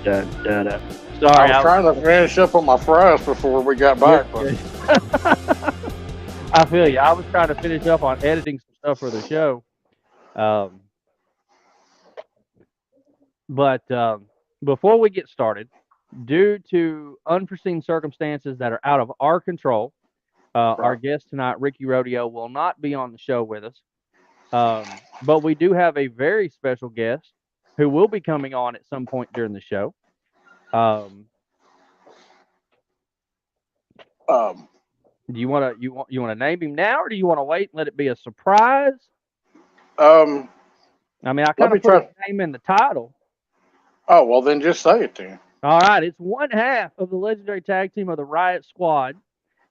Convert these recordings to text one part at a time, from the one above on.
Sorry, I was trying to finish up on my fries before we got back. But I feel you. I was trying to finish up on editing some stuff for the show. But before we get started, due to unforeseen circumstances that are out of our control, our guest tonight, Ricky Rodeo, will not be on the show with us. But we do have a very special guest who will be coming on at some point during the show. Do you want to name him now, or do you want to wait and let it be a surprise? I mean, I kind of put his name in the title. Oh, well, then just say it then. All right, it's one half of the legendary tag team of the Riot Squad.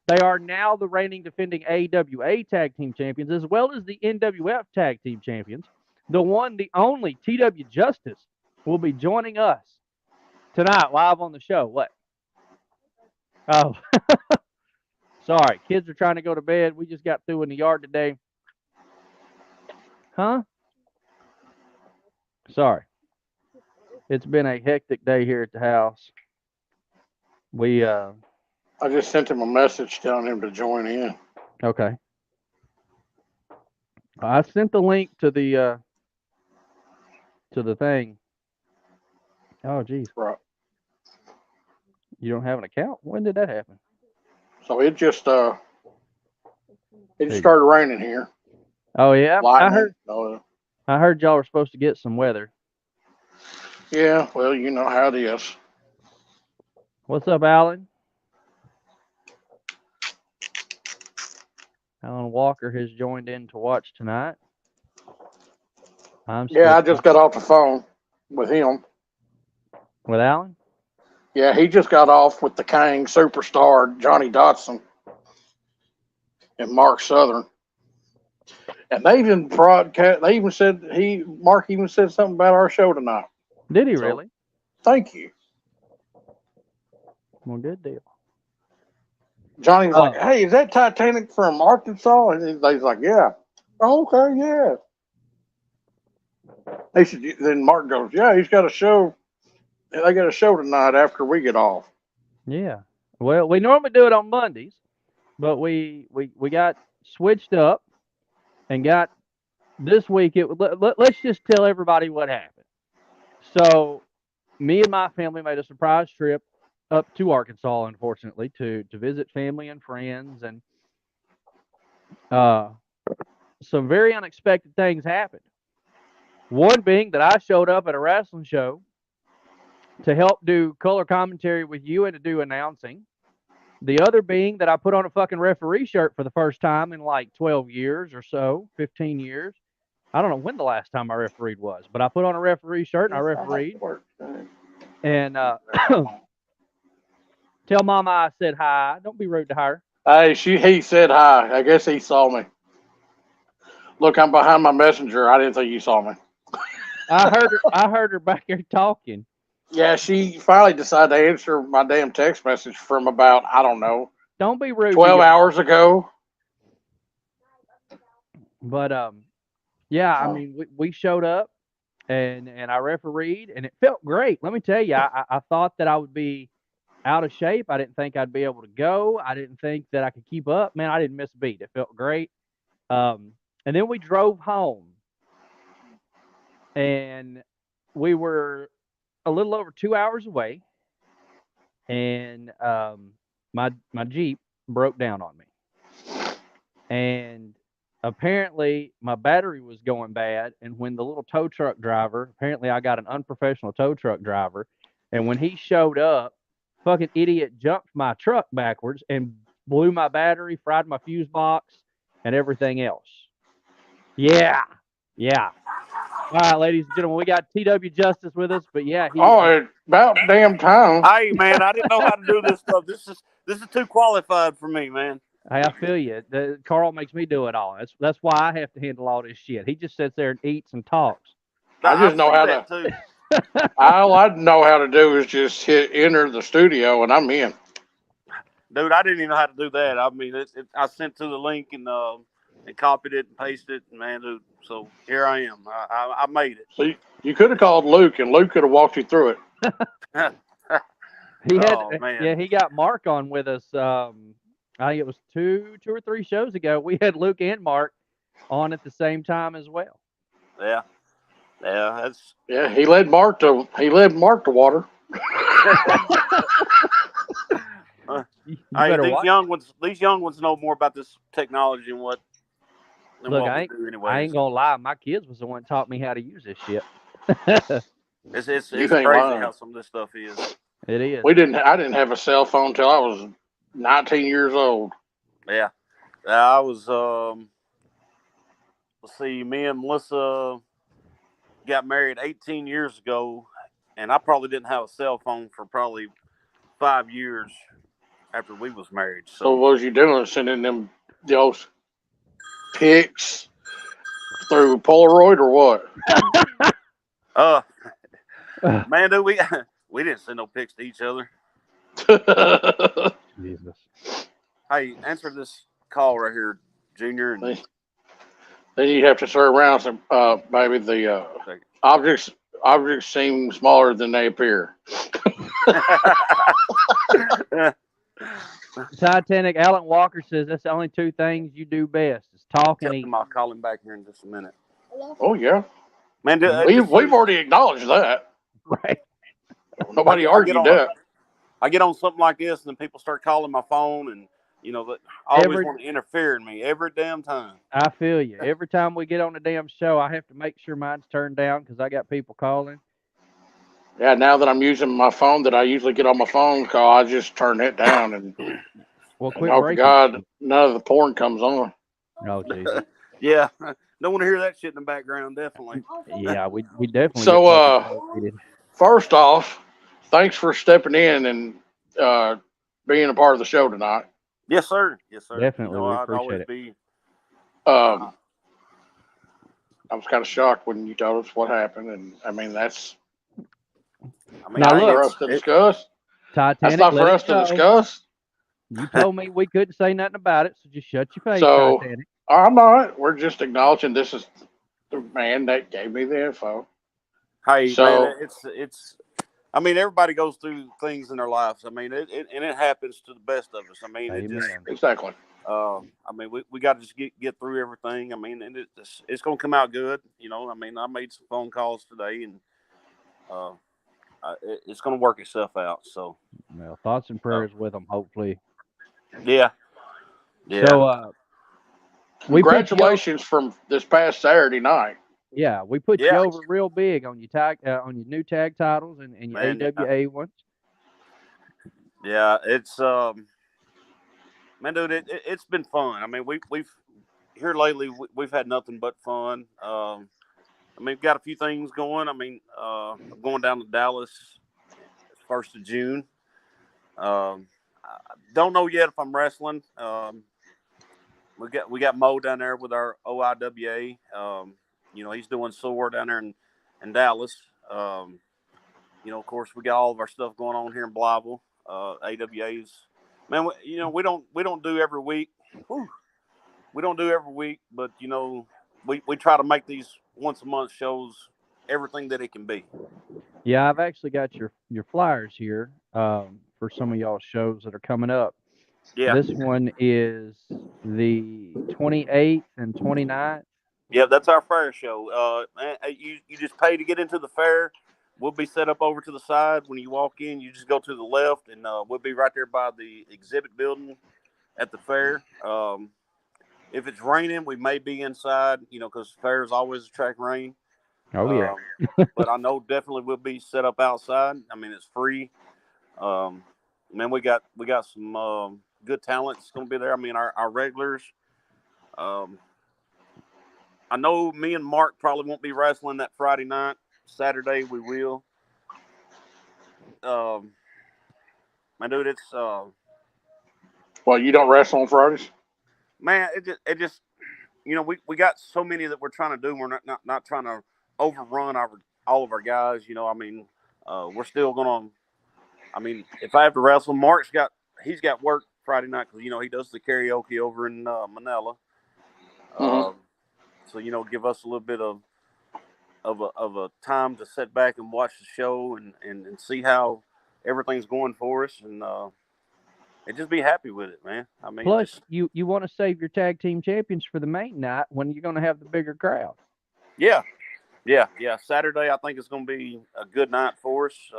They are now the reigning defending AWA Tag Team Champions, as well as the NWF Tag Team Champions. The one, the only TW Justice will be joining us tonight live on the show. What? Oh, sorry. Kids are trying to go to bed. We just got through in the yard today. Huh? Sorry. It's been a hectic day here at the house. I just sent him a message telling him to join in. Okay. I sent the link to the thing. Oh, geez. Right. You don't have an account? When did that happen? So it just started raining here. Oh yeah, Lightning. I heard y'all were supposed to get some weather. Yeah, well, you know how it is. What's up, Alan? Alan Walker has joined in to watch tonight. I just got off the phone with him. With Alan? Yeah, he just got off with the Kang superstar Johnny Dotson and Mark Southern. And they even broadcast. They even said Mark even said something about our show tonight. Did he really? Thank you. Well, good deal. Johnny was like, "Hey, is that Titanic from Arkansas?" And he's like, "Yeah." Oh, okay, yeah. They said. Then Mark goes, "Yeah, he's got a show. They got a show tonight after we get off." Yeah. Well, we normally do it on Mondays, but we got switched up and got this week. Let's just tell everybody what happened. So, me and my family made a surprise trip up to Arkansas, unfortunately, to visit family and friends, and some very unexpected things happened. One being that I showed up at a wrestling show to help do color commentary with you and to do announcing. The other being that I put on a fucking referee shirt for the first time in like 12 years or so, 15 years. I don't know when the last time I refereed was, but I put on a referee shirt and I refereed. And tell Mama I said hi. Don't be rude to her. Hey, he said hi. I guess he saw me. Look, I'm behind my messenger. I didn't think you saw me. I heard her back there talking. Yeah, she finally decided to answer my damn text message from about, I don't know. Don't be rude. 12 hours ago. But yeah, I mean, we showed up and I refereed and it felt great. Let me tell you, I thought that I would be out of shape. I didn't think I'd be able to go. I didn't think that I could keep up. Man, I didn't miss a beat. It felt great. And then we drove home and we were a little over 2 hours away, and my Jeep broke down on me, and apparently my battery was going bad. And when the little tow truck driver, apparently I got an unprofessional tow truck driver, and when he showed up, fucking idiot jumped my truck backwards and blew my battery, fried my fuse box, and everything else. Yeah. All right, ladies and gentlemen, we got TW Justice with us, but yeah. It's about damn time. Hey, man, I didn't know how to do this stuff. This is too qualified for me, man. Hey, I feel you. Carl makes me do it all. That's why I have to handle all this shit. He just sits there and eats and talks. I just know how to. All I know how to do is just hit enter the studio, and I'm in. Dude, I didn't even know how to do that. I mean, I sent to the link and copied it and pasted it, and man, dude, So here I am. I made it. So you could have called Luke, and Luke could have walked you through it. He had, Oh, man. yeah, he got Mark on with us. I think it was two or three shows ago. We had Luke and Mark on at the same time as well. Yeah. That's Yeah, he led Mark to water. You Hey, better watch. these young ones know more about this technology than what Look, we I do anyway. ain't gonna lie. My kids was the one taught me how to use this shit. It's You crazy ain't lying. how some of this stuff is. It is. I didn't have a cell phone till I was 19 years old. Yeah. I was let's see, me and Melissa got married 18 years ago, and I probably didn't have a cell phone for probably 5 years after we was married. So what was you doing? Sending them those pics through Polaroid or what? Man, dude, we didn't send no pics to each other. Jesus. Hey, answer this call right here, Junior. And then you have to turn around and maybe the objects seem smaller than they appear. Titanic Alan Walker says that's the only two things you do best: is talk and eat. I'll call him back here in just a minute. Oh yeah, man, we've already acknowledged that. Right. Nobody argued that. I get on something like this, and then people start calling my phone, and I always want to interfere in me every damn time. I feel you. Every time we get on the damn show, I have to make sure mine's turned down because I got people calling. Yeah, now that I'm using my phone that I usually get on my phone call, I just turn it down and well, quit oh breaking. God, none of the porn comes on. Oh Jesus. Yeah, don't want to hear that shit in the background. Definitely. Yeah, we definitely. So first off, thanks for stepping in and being a part of the show tonight. Yes, sir. Yes, sir. Definitely, we I'd appreciate always it. Be. I was kind of shocked when you told us what happened, and I mean that's. Now look, for us to discuss. Titanic, that's not for us to discuss. You told me we couldn't say nothing about it, so just shut your face, So, Titanic. I'm not. We're just acknowledging this is the man that gave me the info. Hey, so, man, it's. I mean, everybody goes through things in their lives. I mean, it happens to the best of us. I mean, exactly. I mean, we got to just get through everything. I mean, and it's going to come out good. I mean, I made some phone calls today, and it's going to work itself out. So, well, thoughts and prayers with them, hopefully. Yeah. So, congratulations from this past Saturday night. Yeah, we put you over real big on your tag, on your new tag titles and your AWA ones. Yeah, it's man, dude, it's been fun. I mean, we've here lately we've had nothing but fun. I mean, we've got a few things going. I mean, I'm going down to Dallas 1st of June. I don't know yet if I'm wrestling. We got Mo down there with our OIWA. He's doing SOAR down there in Dallas. Of course, we got all of our stuff going on here in Blytheville. AWA's, man, we don't do every week. Whew. We don't do every week, but we try to make these once a month shows everything that it can be. Yeah, I've actually got your flyers here for some of y'all shows that are coming up. Yeah. This one is the 28th and 29th. Yeah, that's our fair show. You just pay to get into the fair. We'll be set up over to the side. When you walk in, you just go to the left, and we'll be right there by the exhibit building at the fair. If it's raining, we may be inside, because fairs always attract rain. Oh, yeah. But I know definitely we'll be set up outside. I mean, it's free. Man, we got some good talents going to be there. I mean, our regulars. I know me and Mark probably won't be wrestling that Friday night. Saturday we will. Man, dude, it's well, you don't wrestle on Fridays? Man, it just we got so many that we're trying to do. We're not trying to overrun all of our guys. I mean, we're still gonna. I mean, if I have to wrestle, he's got work Friday night because he does the karaoke over in Manila. Mm-hmm. So give us a little bit of a time to sit back and watch the show and see how everything's going for us, and just be happy with it, man. I mean, plus you want to save your tag team champions for the main night when you're going to have the bigger crowd. Yeah. Saturday, I think it's going to be a good night for us.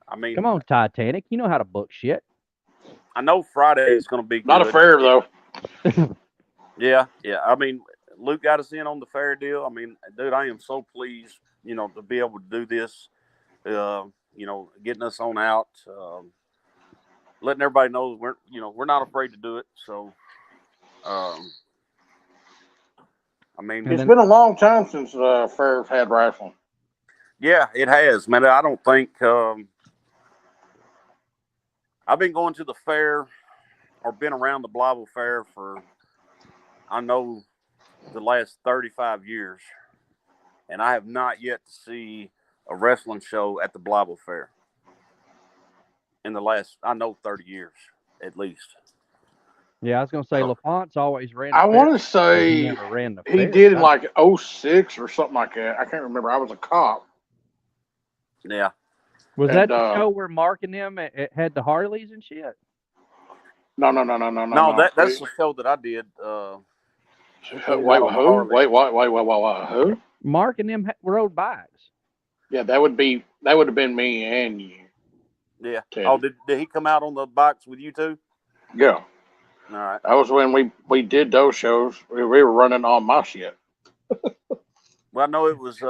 I mean, come on, Titanic, you know how to book shit. I know Friday is going to be good. Not a fair though. Yeah. I mean, Luke got us in on the fair deal. I mean, dude, I am so pleased, to be able to do this. Getting us on out, letting everybody know we're not afraid to do it. So, I mean, It's been a long time since fair had wrestling. Yeah, it has, man. I don't think I've been going to the fair or been around the Blyville Fair for, I know, the last 35 years, and I have not yet to see a wrestling show at the Blyville Fair in the last, 30 years at least. Yeah, I was going to say LaFont's always ran. I want to say he never ran the he fair, did in like 06 or something like that. I can't remember. I was a cop. Yeah. Was that the show where Mark and them had the Harleys and shit? No. That's the show that I did. Wait, who? Mark and them rode bikes. Yeah, that would have been me and you. Yeah. Teddy. Oh, did he come out on the bikes with you too? Yeah. All right. That was when we did those shows. We were running on my shit. Well, I know it was.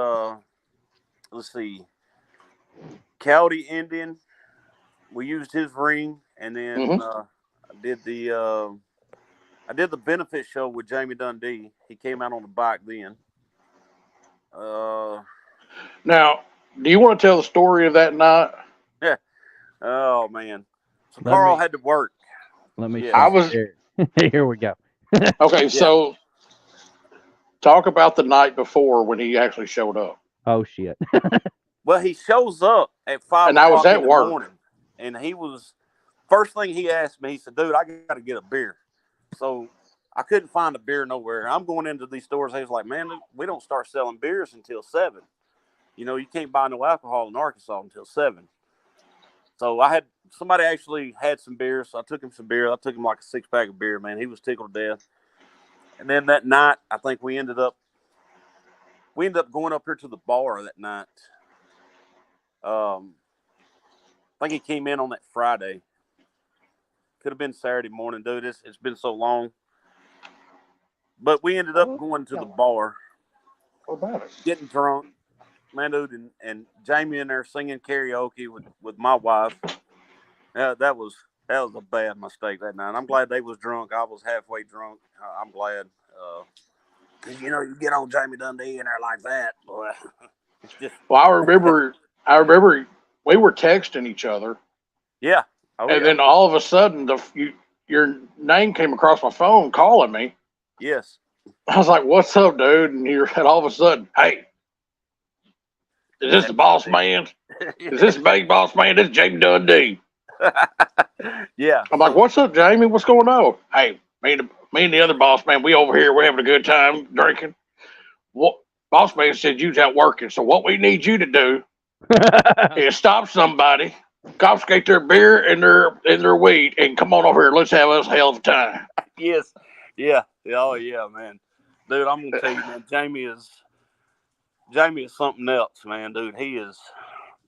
Let's see. County Indian. We used his ring, and then I did the benefit show with Jamie Dundee. He came out on the bike then. Now, do you want to tell the story of that night? Yeah. Oh man. So Carl had to work. Let me. I was. Here we go. Okay, so talk about the night before when he actually showed up. Oh shit. Well, he shows up at 5 and I was o'clock at in work. the morning, and he was first thing he asked me. He said, "Dude, I got to get a beer." So I couldn't find a beer nowhere. I'm going into these stores. He was like, "Man, we don't start selling beers until 7. You can't buy no alcohol in Arkansas until 7." So somebody actually had some beer, so I took him some beer. I took him like a 6-pack of beer, man. He was tickled to death. And then that night, I think we ended up going up here to the bar that night. I think he came in on that Friday. Could have been Saturday morning, dude. It's been so long. But we ended up going to the bar. What about it? Getting drunk. Man, dude, and Jamie in there singing karaoke with my wife. That was a bad mistake that night. I'm glad they was drunk. I was halfway drunk. I'm glad. Because, you get on Jamie Dundee in there like that, boy. It's just... Well, I remember we were texting each other. Yeah. Then all of a sudden, your name came across my phone calling me. Yes. I was like, "What's up, dude?" And all of a sudden, "Hey, is this the boss man? Is this the big boss man? This is Jamie Dundee." Yeah. I'm like, "What's up, Jamie? What's going on?" "Hey, me and the other boss man, we over here. We're having a good time drinking. What boss man said you's out working. So what we need you to do is stop somebody, confiscate their beer and their weed, and come on over here. Let's have us a hell of a time." Yes. Yeah. Oh yeah, man. Dude, I'm gonna tell you, man. Jamie is something else, man. Dude,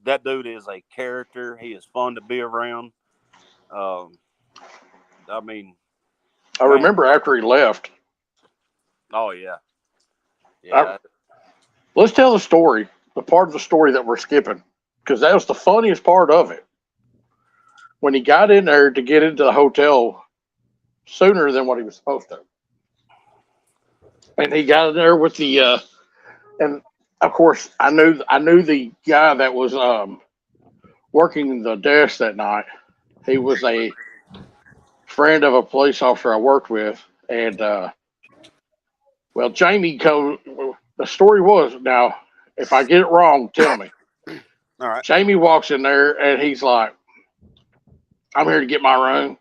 that dude is a character. He is fun to be around. I remember after he left. Oh yeah. Yeah. Let's tell the story, the part of the story that we're skipping, because that was the funniest part of it. When he got in there to get into the hotel sooner than what he was supposed to. And he got in there with the, and of course I knew the guy that was working the desk that night. He was a friend of a police officer I worked with, and well, Jamie the story was, now if I get it wrong, tell me. All right. Jamie walks in there and he's like, "I'm here to get my room,"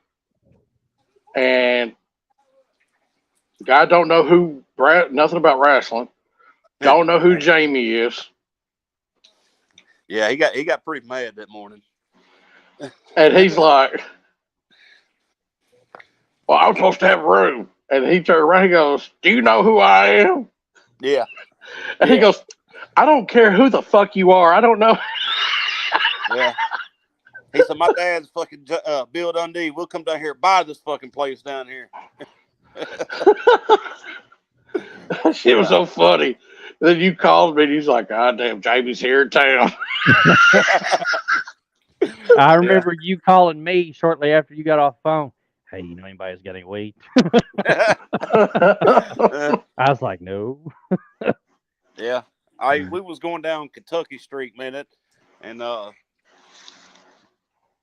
and the guy don't know who nothing about wrestling. Don't know who Jamie is. Yeah, he got pretty mad that morning. And he's like, well, I'm supposed to have room. And he turned around and goes, do you know who I am? Yeah. And he goes, I don't care who the fuck you are. I don't know. Yeah. He said, my dad's fucking Bill Dundee. We'll come down here and buy this fucking place down here. That shit was so funny. Then you called me and he's like, God damn, Jamie's here in town. I remember you calling me shortly after you got off the phone. Hey, you know anybody's got any weight? I was like, no. Yeah. We was going down Kentucky Street, man, and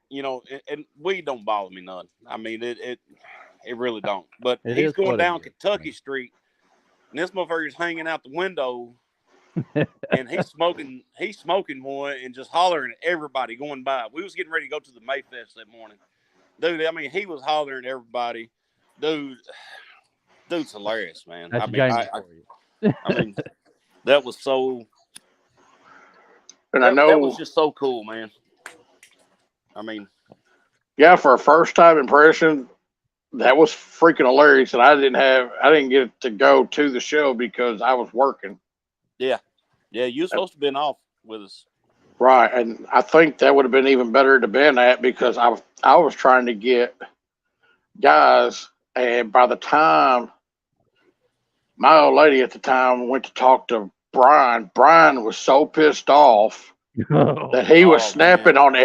you know, and weed don't bother me none. I mean, it really don't. But he's going down Kentucky Street, and this motherfucker's hanging out the window, and he's smoking one and just hollering at everybody going by. We was getting ready to go to the Mayfest that morning, dude. I mean, he was hollering at everybody, dude's hilarious, man. That's I mean, that was so. And I know that was just so cool, man. I mean, yeah, for a first time impression, that was freaking hilarious. And I didn't get to go to the show because I was working. Yeah, you were supposed to have been off with us, right? And I think that would have been even better to been at because I was trying to get guys, and by the time my old lady at the time went to talk to Brian was so pissed off that he was snapping on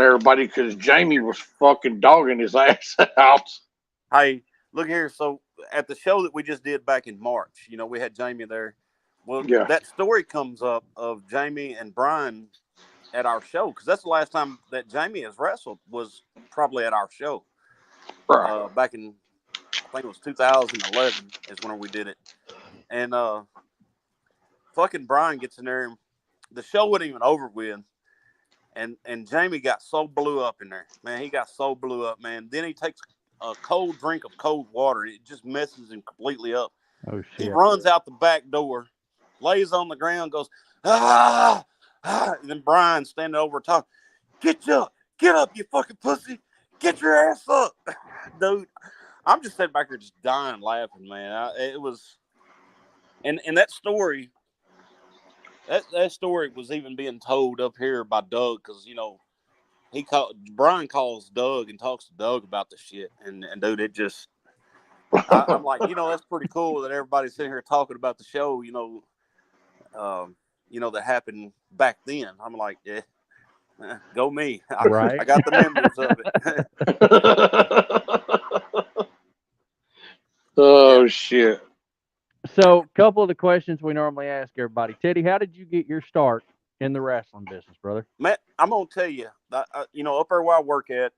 everybody because Jamie was fucking dogging his ass out. Hey, look here. So at the show that we just did back in March, you know, we had Jamie there. Well, that story comes up of Jamie and Brian at our show because that's the last time that Jamie has wrestled was probably at our show. Right. Back in, I think it was 2011 is when we did it. And fucking Brian gets in there and the show wasn't even over with. And Jamie got so blew up in there. Man, he got so blew up, man. Then he takes a cold drink of cold water. It just messes him completely up. Oh, shit. He runs out the back door, lays on the ground, goes, ah! And then Brian standing over talking, get up, you fucking pussy. Get your ass up. Dude, I'm just sitting back here just dying laughing, man. It was, and that story, that story was even being told up here by Doug because, you know, Brian calls Doug and talks to Doug about the shit. And dude, it just, I'm like, you know, that's pretty cool that everybody's sitting here talking about the show, you know, that happened back then. I'm like, yeah, go me. Right. I got the memories of it. Oh, shit. So, a couple of the questions we normally ask everybody. Teddy, how did you get your start in the wrestling business, brother? Matt, I'm going to tell you, you know, up there where I work at,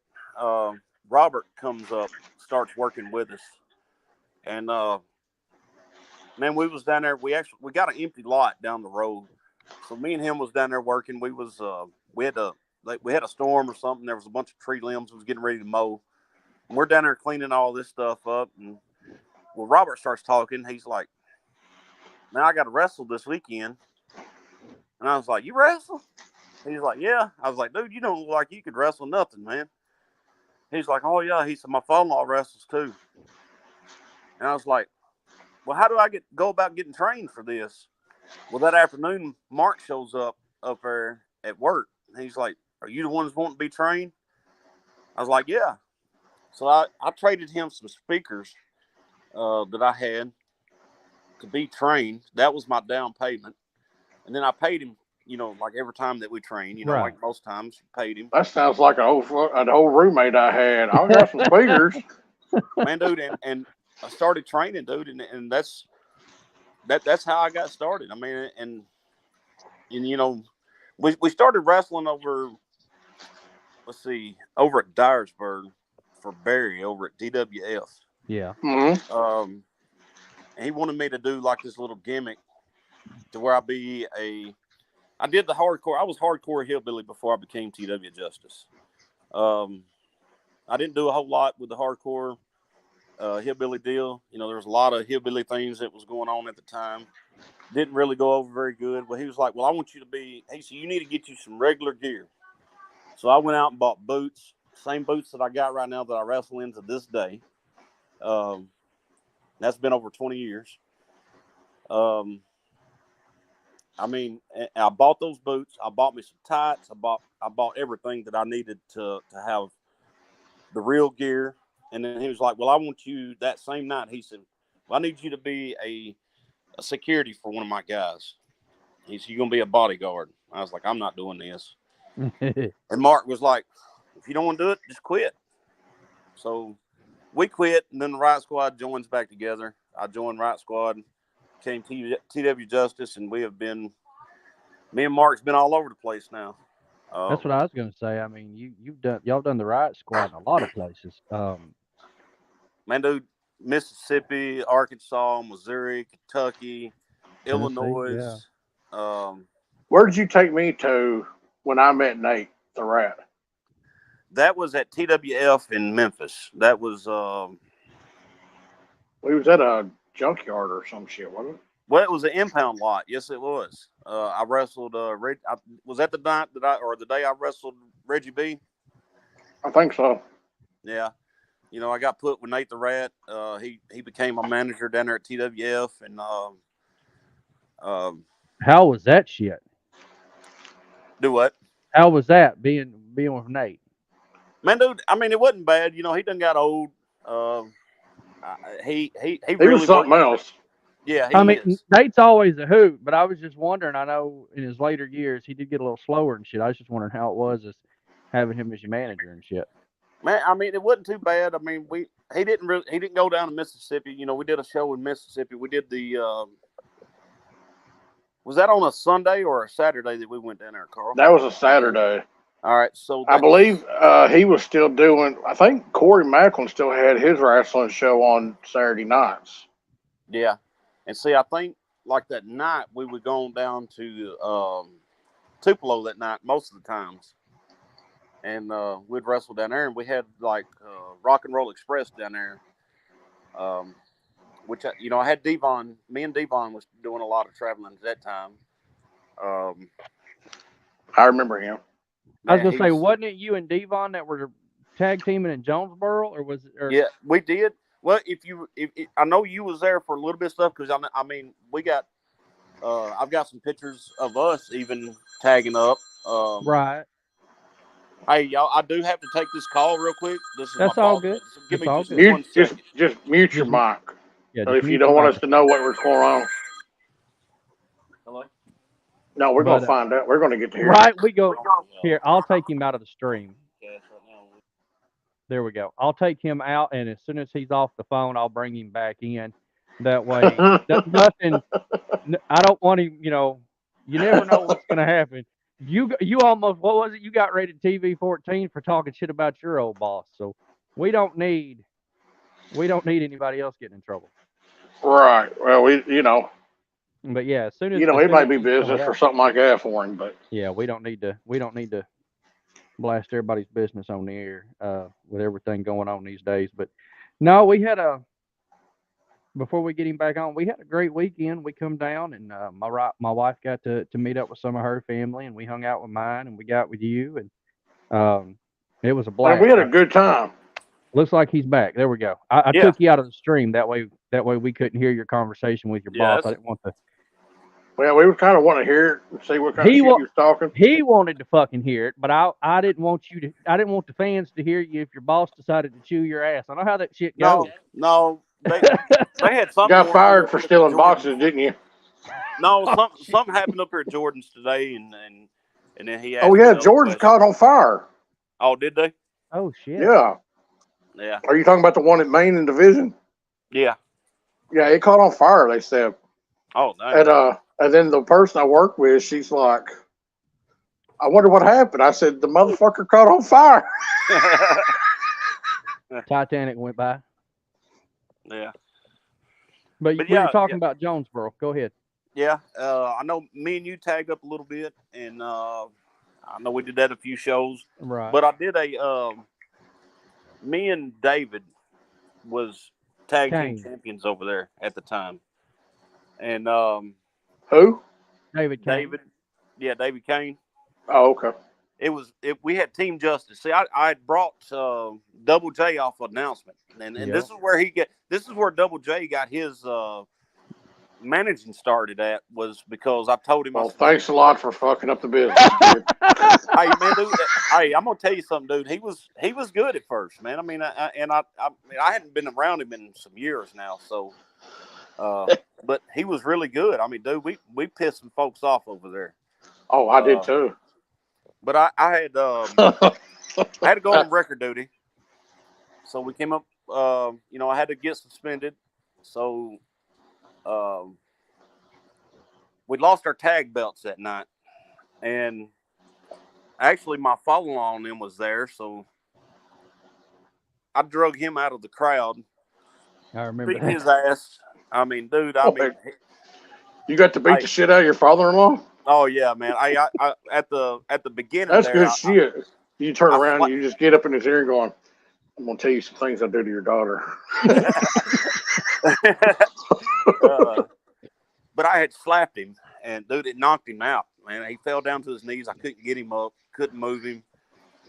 Robert comes up, starts working with us. And, man, we was down there. We got an empty lot down the road. So me and him was down there working. We had a storm or something. There was a bunch of tree limbs. We was getting ready to mow. And we're down there cleaning all this stuff up. And, well, Robert starts talking. He's like, man, I got to wrestle this weekend. And I was like, you wrestle? He's like, yeah. I was like, dude, you don't look like you could wrestle nothing, man. He's like, oh, yeah. He said, my father-in-law wrestles too. And I was like, well, how do I go about getting trained for this? Well, that afternoon, Mark shows up there at work. He's like, are you the ones wanting to be trained? I was like, yeah. So I traded him some speakers that I had to be trained. That was my down payment. And then I paid him, you know, like every time that we train, you know, Right. like most times, paid him. That sounds like an old roommate I had. I got some speakers. Man, dude, and I started training, dude, and that's how I got started. I mean, and you know, we started wrestling over at Dyersburg for Barry over at DWF. Yeah. Mm-hmm. And he wanted me to do like this little gimmick to where I did the hardcore. I was hardcore hillbilly before I became TW Justice. I didn't do a whole lot with the hardcore. hillbilly deal. You know, there was a lot of hillbilly things that was going on at the time. Didn't really go over very good. But he was like, well, I want you to be, he said, you need to get you some regular gear. So I went out and bought boots, same boots that I got right now that I wrestle in to this day. That's been over 20 years. I mean, I bought those boots. I bought me some tights. I bought everything that I needed to have the real gear. And then he was like, well, I want you that same night. He said, well, I need you to be a security for one of my guys. He said, you're going to be a bodyguard. I was like, I'm not doing this. And Mark was like, if you don't want to do it, just quit. So we quit, and then the Riot Squad joins back together. I joined Riot Squad, became TW Justice, and we have been, me and Mark's been all over the place now. That's what I was going to say. I mean, y'all done the Riot Squad in a lot of places. Man, dude, Mississippi, Arkansas, Missouri, Kentucky, Tennessee, Illinois. yeah. Where did you take me to when I met Nate, the Rat? That was at TWF in Memphis. That was We was at a junkyard or some shit, wasn't it? well, it was an impound lot. Yes, it was. I wrestled. Was that the night the day I wrestled Reggie B? I think so. Yeah. You know, I got put with Nate the Rat. He became my manager down there at TWF, and How was that shit? do what? How was that being with Nate? Man, dude, I mean, it wasn't bad. You know, he done got old. He really was something else. Yeah, I mean, is. Nate's always a hoot, but I was just wondering. I know in his later years he did get a little slower and shit. I was just wondering how it was as having him as your manager and shit. Man, I mean, it wasn't too bad. I mean, he didn't go down to Mississippi. You know, we did a show in Mississippi. We did the was that on a Sunday or a Saturday that we went down there, Carl? That was a Saturday. All right, so I believe he was still doing. I think Corey Macklin still had his wrestling show on Saturday nights. Yeah, and see, I think like that night we would go down to Tupelo that night most of the times, and we'd wrestle down there, and we had like Rock and Roll Express down there, which I had Devon. Me and Devon was doing a lot of traveling at that time. I remember him. I was gonna say, wasn't it you and Devon that were tag teaming in Jonesboro, or was it? Yeah, we did. Well, if I know you was there for a little bit of stuff because I mean we got I've got some pictures of us even tagging up. Right. Hey, y'all, I do have to take this call real quick. That's all good. So give me just good. 1 second. Just mute your mic. Yeah, so if you don't want us to know what's going on. Hello? No, we're going to find out. We're going to get to hear. Right, we go. Here, I'll take him out of the stream. There we go. I'll take him out, and as soon as he's off the phone, I'll bring him back in. That way, nothing. I don't want him. You know, you never know what's going to happen. You almost, what was it? You got rated TV 14 for talking shit about your old boss. So we don't need anybody else getting in trouble. Right. Well, But yeah, as soon as it might be business or something like that for him. But yeah, we don't need to blast everybody's business on the air with everything going on these days. But no, we had before we get him back on, we had a great weekend. We come down and my wife got to meet up with some of her family, and we hung out with mine, and we got with you, and it was a blast. We had a good time. Looks like he's back. There we go. I took you out of the stream that way we couldn't hear your conversation with your boss. I didn't want to. Well, we were kind of wanting to hear it and see what kind of shit you was talking. He wanted to fucking hear it, but I didn't want I didn't want the fans to hear you if your boss decided to chew your ass. I know how that shit goes. No, they had something. You got fired for stealing boxes, didn't you? No, something happened up here at Jordan's today, and then he asked. Oh yeah, Jordan's caught on fire. Oh, did they? Oh shit. Yeah. Yeah. Are you talking about the one at Main and Division? Yeah. Yeah, it caught on fire. They said. Oh, nice. And then the person I work with, she's like, I wonder what happened. I said, the motherfucker caught on fire. Titanic went by. Yeah. But we were talking about Jonesboro. Go ahead. Yeah. I know me and you tagged up a little bit, and I know we did that a few shows. Right. But I did me and David was tag Kane. team champions over there at the time. And Who? David Kane. David Kane. Oh, okay. We had Team Justice. See, I had brought Double J off announcement, and this is where Double J got his managing started at, was because I told him. Well, thanks a lot for fucking up the business, dude. Hey man, dude. Hey, I'm gonna tell you something, dude. He was good at first, man. I mean, I hadn't been around him in some years now, so. But he was really good. I mean, dude, we pissed some folks off over there. Oh, I did too. But I had I had to go on record duty, so we came up. I had to get suspended, so we lost our tag belts that night, and actually my father-in-law on them was there, so I drug him out of the crowd. I remember beat that. his ass. I mean, dude. You got to beat the shit out of your father-in-law? Oh yeah, man. I at the beginning. That's there, good shit. You turn around and you just get up in his ear and going, "I'm gonna tell you some things I do to your daughter." But I had slapped him, and dude, it knocked him out. Man, he fell down to his knees. I couldn't get him up, couldn't move him,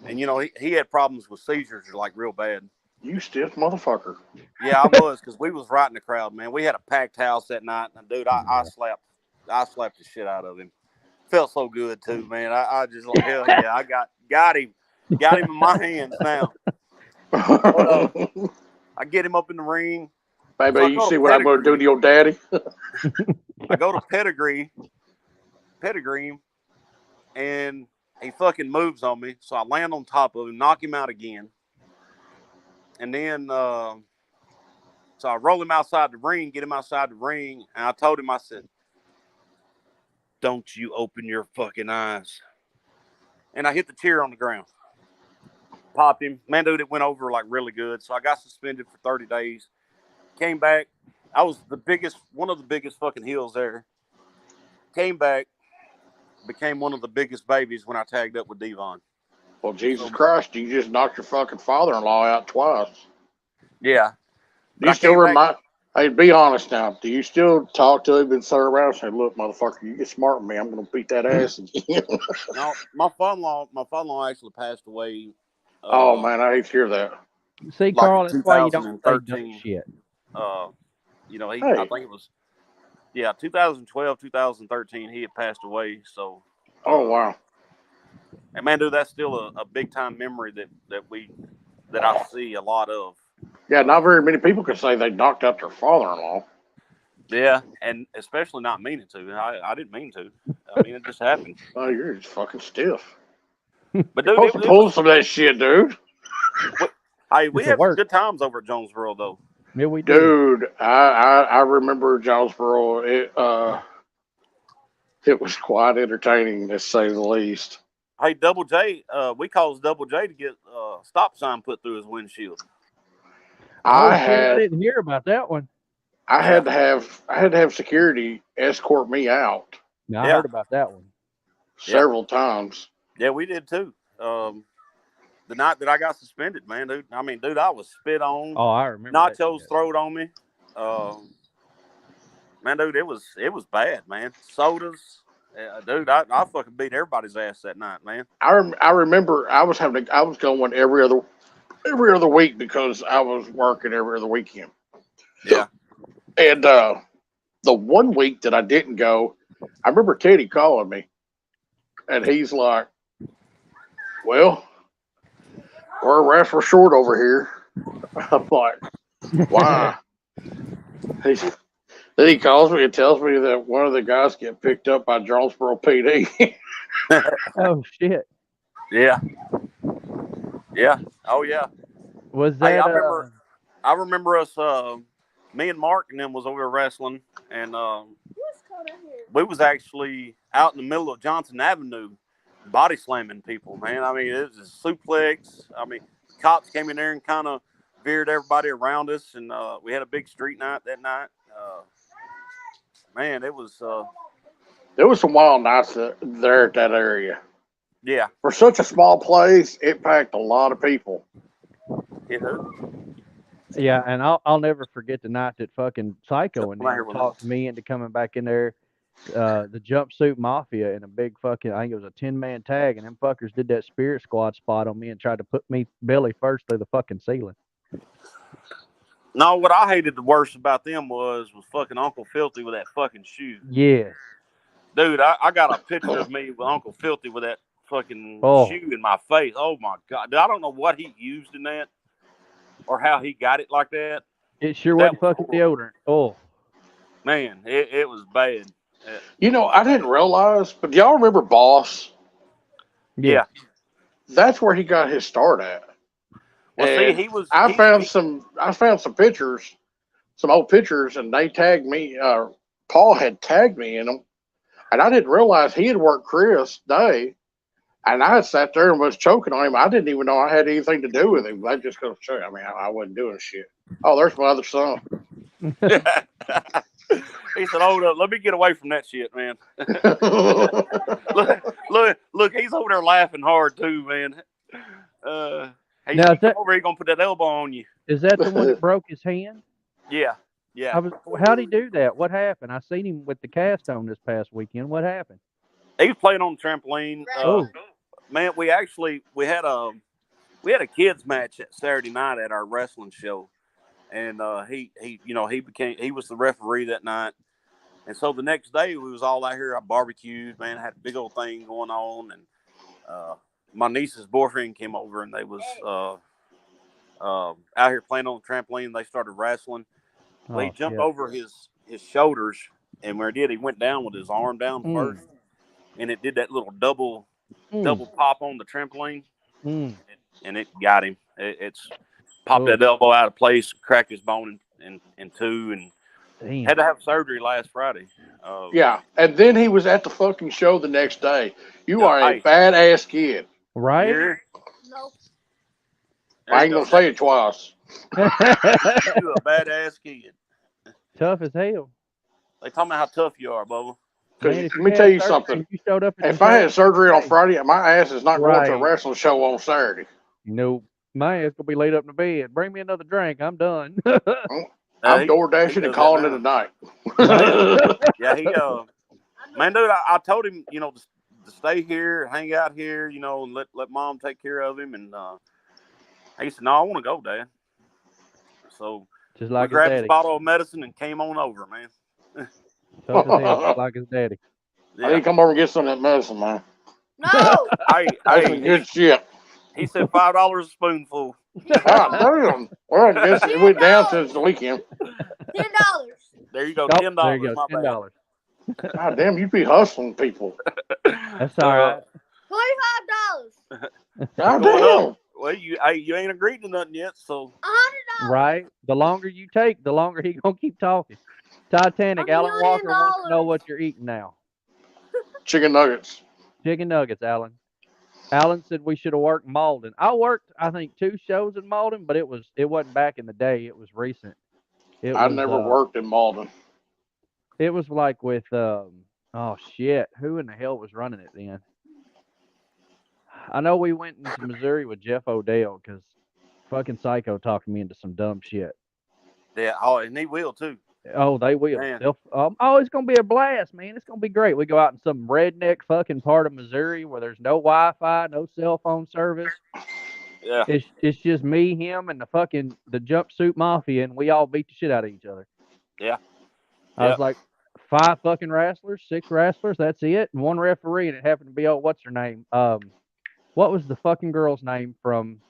and he had problems with seizures, like real bad. You stiff motherfucker. Yeah, I was, because we was right in the crowd, man. We had a packed house that night, and dude, I slapped the shit out of him. Felt so good too, man. I just like, hell yeah, I got him in my hands now. I get him up in the ring. Baby, So you see what I'm going to do to your daddy? I go to pedigree him, and he fucking moves on me. So I land on top of him, knock him out again. And then, so I roll him outside the ring, get him outside the ring. And I told him, I said, "Don't you open your fucking eyes." And I hit the chair on the ground. Popped him. Man, dude, it went over like really good. So I got suspended for 30 days. Came back. I was one of the biggest fucking heels there. Came back. Became one of the biggest babies when I tagged up with Devon. Well, Jesus Christ, you just knocked your fucking father-in-law out twice. Yeah. Do you still remind? Hey, be honest now. Do you still talk to him and sit around and say, "Look, motherfucker, you get smart with me, I'm going to beat that ass again"? No, my father-in-law actually passed away. Oh man, I hate to hear that. See, Carl, that's why you don't say dumb shit. I think it was 2012, 2013. He had passed away. So. Oh wow. And man, dude, that's still a big time memory that I see a lot of. Yeah, not very many people can say they knocked out their father-in-law. Yeah, and especially not meaning to. I didn't mean to. I mean, it just happened. Oh, you're just fucking stiff. But dude, you're supposed to pull some of that shit, dude. Hey, we have some good times over at Jonesboro, though. Yeah, we do. Dude, I remember Jonesboro. It was quite entertaining, to say the least. Hey, Double J, we caused Double J to get a stop sign put through his windshield. I didn't hear about that one. I had to have security escort me out. No, I heard about that one several times. Yeah, we did too. The night that I got suspended, man, dude. I mean, dude, I was spit on. Oh, I remember. Nachos thrown on me. Man, dude, it was bad, man. Sodas. Dude, I fucking beat everybody's ass that night, man. I remember I was going every other week because I was working every other weekend. Yeah. And the one week that I didn't go, I remember Teddy calling me, and he's like, "Well, we're a wrestler short over here." I'm like, "Why?" Then he calls me and tells me that one of the guys get picked up by Jonesboro PD. Oh shit! Yeah. Oh yeah. Was that? Hey, I remember us. Me and Mark and them was over wrestling, and we was actually out in the middle of Johnson Avenue, body slamming people. Man, I mean, it was a suplex. I mean, cops came in there and kind of veered everybody around us, and we had a big street night that night. Man, it was. There was some wild nights there at that area. Yeah. For such a small place, it packed a lot of people. It Yeah, and I'll never forget the night that fucking Psycho and Come out here them with talked me into coming back in there. The jumpsuit mafia in a big fucking, I think it was a 10-man tag, and them fuckers did that Spirit Squad spot on me and tried to put me belly first through the fucking ceiling. No, what I hated the worst about them was fucking Uncle Filthy with that fucking shoe. Yes. Dude, I got a picture of me with Uncle Filthy with that fucking shoe in my face. Oh my God. Dude, I don't know what he used in that or how he got it like that. It sure wasn't fucking deodorant. Oh. Man, it was bad. You know, I didn't realize, but do y'all remember Boss? Yeah. That's where he got his start at. Well, and see, he was. I found some pictures, some old pictures, and they tagged me. Paul had tagged me in them, and I didn't realize he had worked Chris Day, and I had sat there and was choking on him. I didn't even know I had anything to do with him. I just go show you. I mean, I wasn't doing shit. Oh, there's my other son. He said, "Hold up, let me get away from that shit, man." look, he's over there laughing hard too, man. Hey, now, come over here, gonna put that elbow on you. Is that the one that broke his hand? Yeah. How'd he do that? What happened? I seen him with the cast on this past weekend. What happened? He was playing on the trampoline. Man, we had a kids match that Saturday night at our wrestling show, and he was the referee that night. And so the next day we was all out here. I barbecued, man. I had a big old thing going on, and my niece's boyfriend came over, and they was out here playing on the trampoline. They started wrestling. Well, he jumped over his shoulders, and where he did, he went down with his arm down first, and it did that little double pop on the trampoline, and it got him. It's popped that elbow out of place, cracked his bone in two, and had to have surgery last Friday. Yeah, and then he was at the fucking show the next day. You are a badass kid. Right? Nope. I ain't going to say it twice. You're a badass kid. Tough as hell. They talking about how tough you are, Bubba. Let me tell you something. If I had surgery on Friday, my ass is not going to a wrestling show on Saturday. Nope. My ass going to be laid up in the bed. Bring me another drink. I'm done. I'm door dashing and calling it a night. Yeah, man, dude, I told him, to stay here, hang out here, and let Mom take care of him. And he said, "No, I want to go, Dad." So just like we grabbed his bottle of medicine and came on over, man. Tough as hell, just like his daddy. Yeah. I need to come over and get some of that medicine, man. No. That's some good shit. He said $5 a spoonful. God damn. Well, I guess it went down since the weekend. $10. There you go, $10. There you go, $10. God damn, you be hustling people. That's all right. $45. God damn. Well, you ain't agreed to nothing yet, so. $100. Right. The longer you take, the longer he gonna keep talking. Titanic, Alan Walker wants to know what you're eating now. Chicken nuggets. Chicken nuggets, Alan. Alan said we should have worked Malden. I worked, I think, 2 shows in Malden, but it wasn't back in the day. It was recent. I never worked in Malden. It was like with oh shit, who in the hell was running it then? I know we went into Missouri with Jeff Odell because fucking Psycho talked me into some dumb shit. Yeah, and he will too. Oh, they will. It's gonna be a blast, man. It's gonna be great. We go out in some redneck fucking part of Missouri where there's no Wi-Fi, no cell phone service. Yeah, it's just me, him, and the jumpsuit mafia, and we all beat the shit out of each other. Yeah, I was like 5 fucking wrestlers, 6 wrestlers. That's it, and 1 referee, and it happened to be what's her name? What was the fucking girl's name from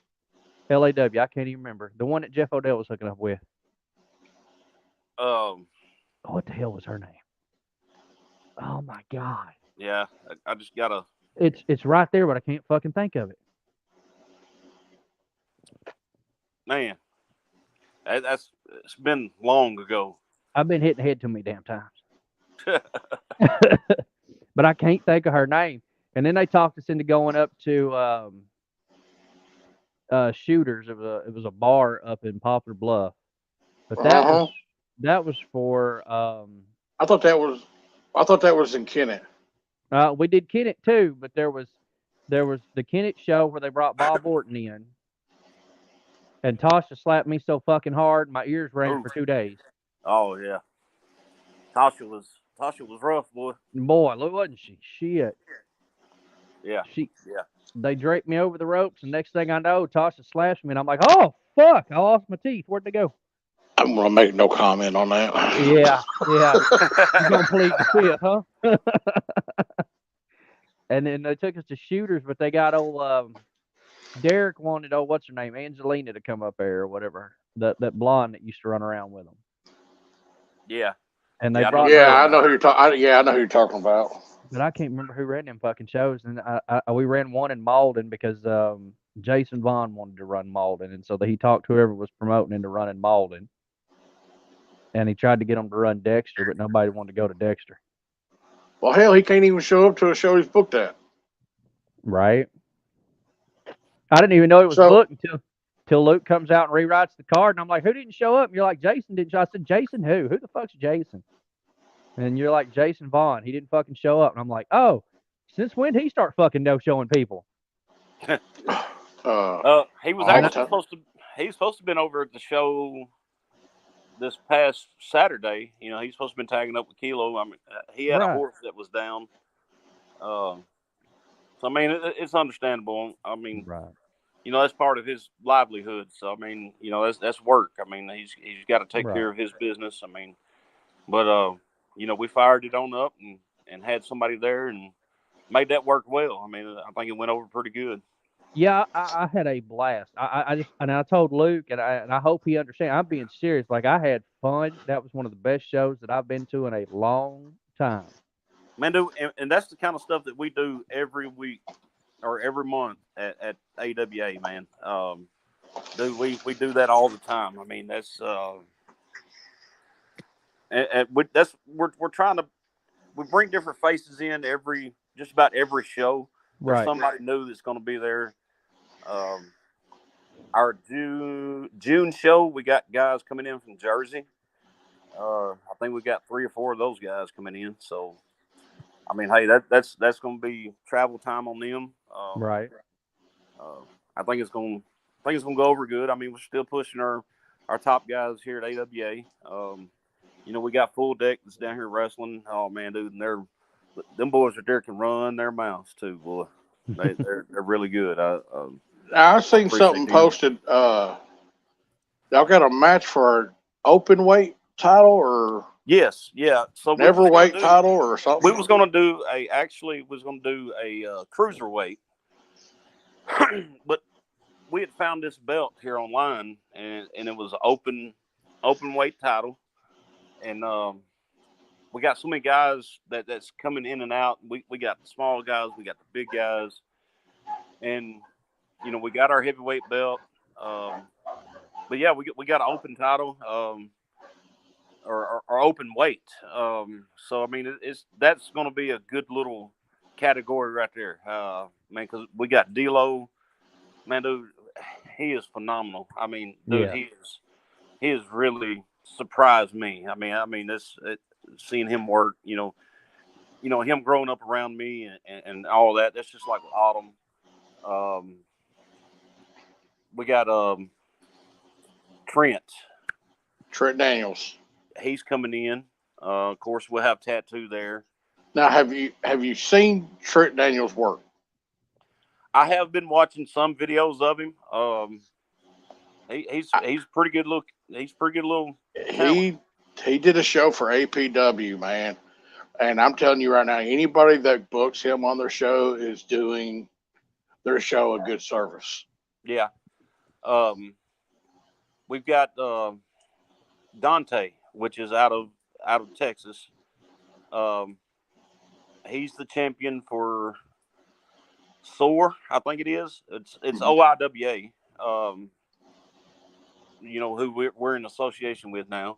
LAW? I can't even remember. The one that Jeff Odell was hooking up with. What the hell was her name? Oh my God. Yeah, I just gotta. It's right there, but I can't fucking think of it. Man, it's been long ago. I've been hitting head too many damn times. But I can't think of her name. And then they talked us into going up to Shooters. It was a bar up in Poplar Bluff. But that was for I thought that was in Kennett. We did Kennett too, but there was the Kennett show where they brought Bob Orton in. And Tasha slapped me so fucking hard, my ears rang Ooh. for 2 days. Oh yeah. Tasha was rough, boy. Boy, look, wasn't she? Shit. Yeah. She. Yeah. They draped me over the ropes, and next thing I know, Tasha slashed me, and I'm like, oh fuck! I lost my teeth. Where'd they go? I'm gonna make no comment on that. Yeah. You gonna plead the fifth, huh? And then they took us to Shooters, but they got old Derek wanted what's her name, Angelina, to come up there or whatever. That blonde that used to run around with them. Yeah. And they Yeah, I know brought who you're her. Yeah, I talking know who you're talking. Yeah, I know who you're talking about. But I can't remember who ran them fucking shows. And we ran one in Malden because Jason Vaughn wanted to run Malden, and so he talked to whoever was promoting into running Malden. And he tried to get them to run Dexter, but nobody wanted to go to Dexter. Well, hell, he can't even show up to a show he's booked at. Right? I didn't even know it was So- booked until Luke comes out and rewrites the card, and I'm like, who didn't show up? And you're like, Jason didn't show up. I said, Jason who? Who the fuck's Jason? And you're like, Jason Vaughn. He didn't fucking show up. And I'm like, oh, since when did he start fucking no-showing people? He was all actually the time. supposed to. He was supposed to have been over at the show this past Saturday. You know, he's supposed to have been tagging up with Kilo. I mean, he had Right. a horse that was down. So I mean, it's understandable. I mean, Right. you know, that's part of his livelihood. So I mean, you know, that's work. I mean, he's got to take Right. care of his business. I mean, but you know, we fired it on up and had somebody there and made that work well. I mean, I think it went over pretty good. Yeah, I had a blast. I just, and I told Luke, and I hope he understands. I'm being serious. Like, I had fun. That was one of the best shows that I've been to in a long time. Man, dude, and that's the kind of stuff that we do every week or every month at AWA, man. Dude, we do that all the time. I mean, that's we're trying to bring different faces in just about every show. There's Right. somebody new that's going to be there. Our June show, we got guys coming in from Jersey. I think we got 3 or 4 of those guys coming in. So, I mean, hey, that's going to be travel time on them. Right. I think it's going to go over good. I mean, we're still pushing our top guys here at AWA. You know, we got Full Deck that's down here wrestling. Oh man, dude, and them boys are there can run their mouths too, boy. They're really good. I've seen appreciate something them. posted. Y'all got a match for an open weight title or Yes, yeah. So never weight title or something? we was going to do a cruiserweight, but we had found this belt here online, and it was an open weight title, and we got so many guys that's coming in and out. We got the small guys, we got the big guys, and you know we got our heavyweight belt. But yeah, we got an open title. Or open weight. So I mean, that's going to be a good little category right there, man. Because we got D'Lo, man, dude, he is phenomenal. I mean, dude, Yeah. he has really surprised me. I mean, seeing him work, you know, him growing up around me and all that. That's just like Autumn. We got Trent Daniels. He's coming in. Of course, we'll have Tattoo there. Now, have you seen Trent Daniels work? I have been watching some videos of him. He's pretty good look. He's pretty good little talent. He did a show for APW, man, and I'm telling you right now, anybody that books him on their show is doing their show a good service. Yeah. We've got Dante, which is out of Texas. He's the champion for SOAR, I think it is. It's OIWA. You know who we're in association with now.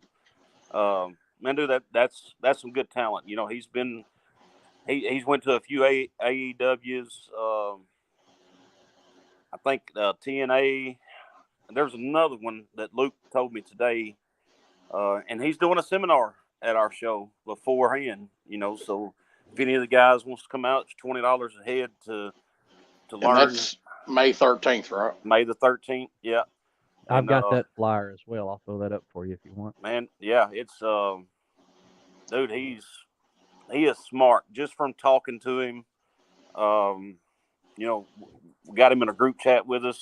Man, dude, that's some good talent. You know, he's went to a few AEWs. I think TNA. And there's another one that Luke told me today. And he's doing a seminar at our show beforehand, you know. So if any of the guys wants to come out, it's $20 a head to learn. That's May 13th, right? May the 13th, yeah. I've got that flyer as well. I'll throw that up for you if you want. Man, yeah, it's dude, he is smart. Just from talking to him, you know, we got him in a group chat with us.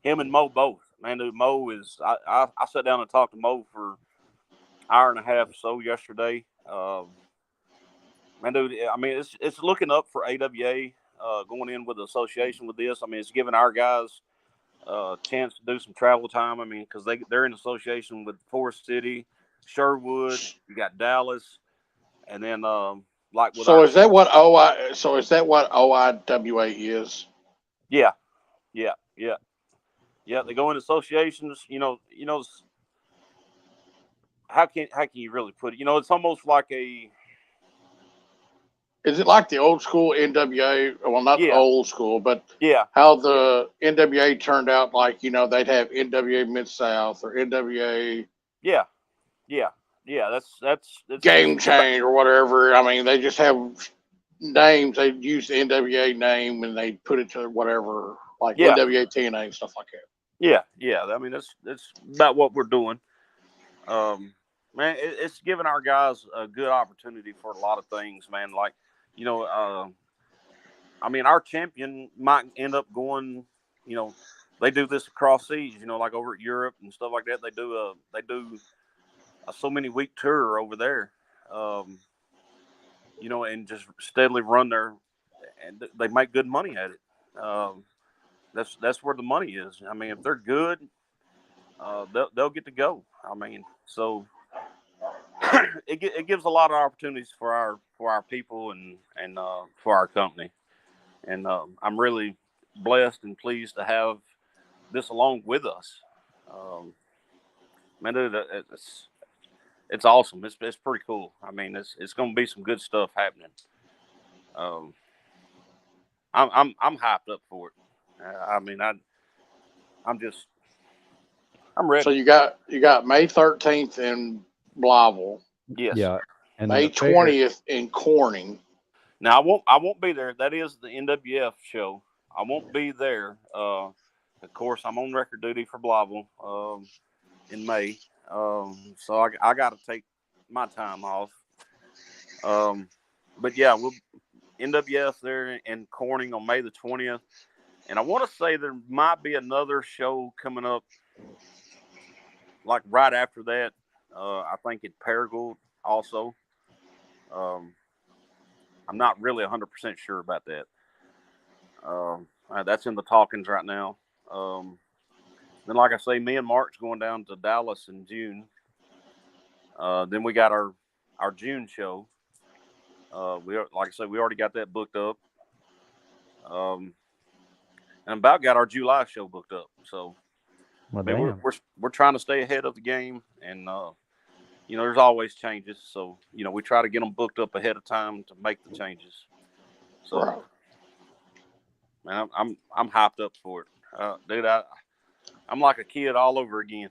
Him and Mo both. Man, dude, Mo is. I sat down and talked to Mo for an hour and a half or so yesterday. Man, dude, I mean, it's looking up for AWA going in with the association with this. I mean, it's giving our guys a chance to do some travel time. I mean, because they're in association with Forest City, Sherwood. You got Dallas, and then like with So is that what OI? So is that what OIWA is? Yeah. They go in associations. How can you really put it? You know, it's almost like a. Is it like the old school NWA? Well, not Yeah. old school, but Yeah. how the NWA turned out. Like, you know, they'd have NWA Mid South or NWA. Yeah. That's Game Change or whatever. I mean, they just have names. They use the NWA name and they put it to whatever, like NWA TNA and stuff like that. Yeah. I mean, that's about what we're doing. Man, it's giving our guys a good opportunity for a lot of things, man. Like, you know, I mean, our champion might end up going. You know, they do this across seas. You know, like over at Europe and stuff like that. They do a so many week tour over there. You know, and just steadily run their, and they make good money at it. That's where the money is. I mean, if they're good, they'll get to go. I mean, so it gives a lot of opportunities for our people and for our company. And I'm really blessed and pleased to have this along with us. Man, dude, it's awesome. It's pretty cool. I mean, it's going to be some good stuff happening. I'm hyped up for it. I mean, I'm ready. So you got May 13th in Blyville. Yes. Yeah. And May 20th in Corning. Now I won't be there. That is the NWF show. I won't be there. Of course, I'm on record duty for Blyville in May. So I got to take my time off. But yeah, we'll NWF there in Corning on May the 20th. And I want to say there might be another show coming up like right after that. I think at Paragould also. I'm not really 100% sure about that. That's in the talkings right now. Then, like I say, me and Mark's going down to Dallas in June. Then we got our June show. Like I said, we already got that booked up. And about got our July show booked up. So Well, I mean, we're trying to stay ahead of the game, and you know, there's always changes. So you know, we try to get them booked up ahead of time to make the changes. So, Right. man, I'm hyped up for it, dude. I'm like a kid all over again.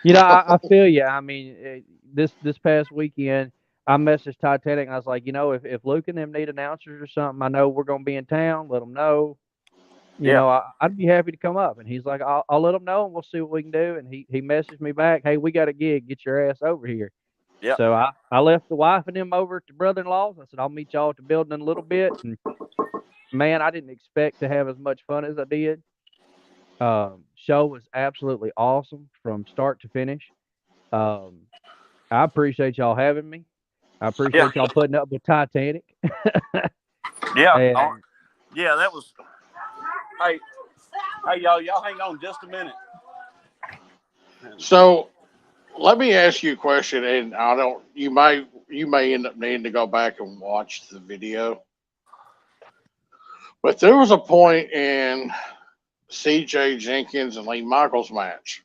You know, I feel you. I mean, this past weekend, I messaged Titanic. And I was like, you know, if Luke and them need announcers or something, I know we're going to be in town. Let them know. You know, I'd be happy to come up. And he's like, I'll let them know, and we'll see what we can do. And he messaged me back, hey, we got a gig. Get your ass over here. Yeah. So I left the wife and them over at the brother-in-law's. I said, I'll meet y'all at the building in a little bit. And man, I didn't expect to have as much fun as I did. Show was absolutely awesome from start to finish. I appreciate y'all having me. I appreciate y'all putting up with Titanic. Yeah. Yeah, that was. Hey, y'all hang on just a minute. So let me ask you a question, and you may end up needing to go back and watch the video. But there was a point in CJ Jenkins and Lee Michaels match.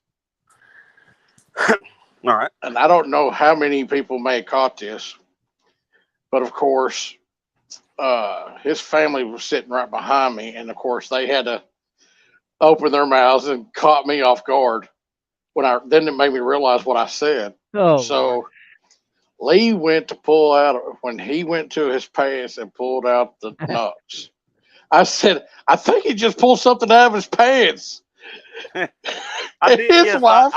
All right. And I don't know how many people may have caught this, but of course, his family was sitting right behind me, and of course they had to open their mouths and caught me off guard. Then it made me realize what I said. Oh, so Lord. Lee went to pull out when he went to his pants and pulled out the nuts. I said, I think he just pulled something out of his pants. I did. His Yes, wife.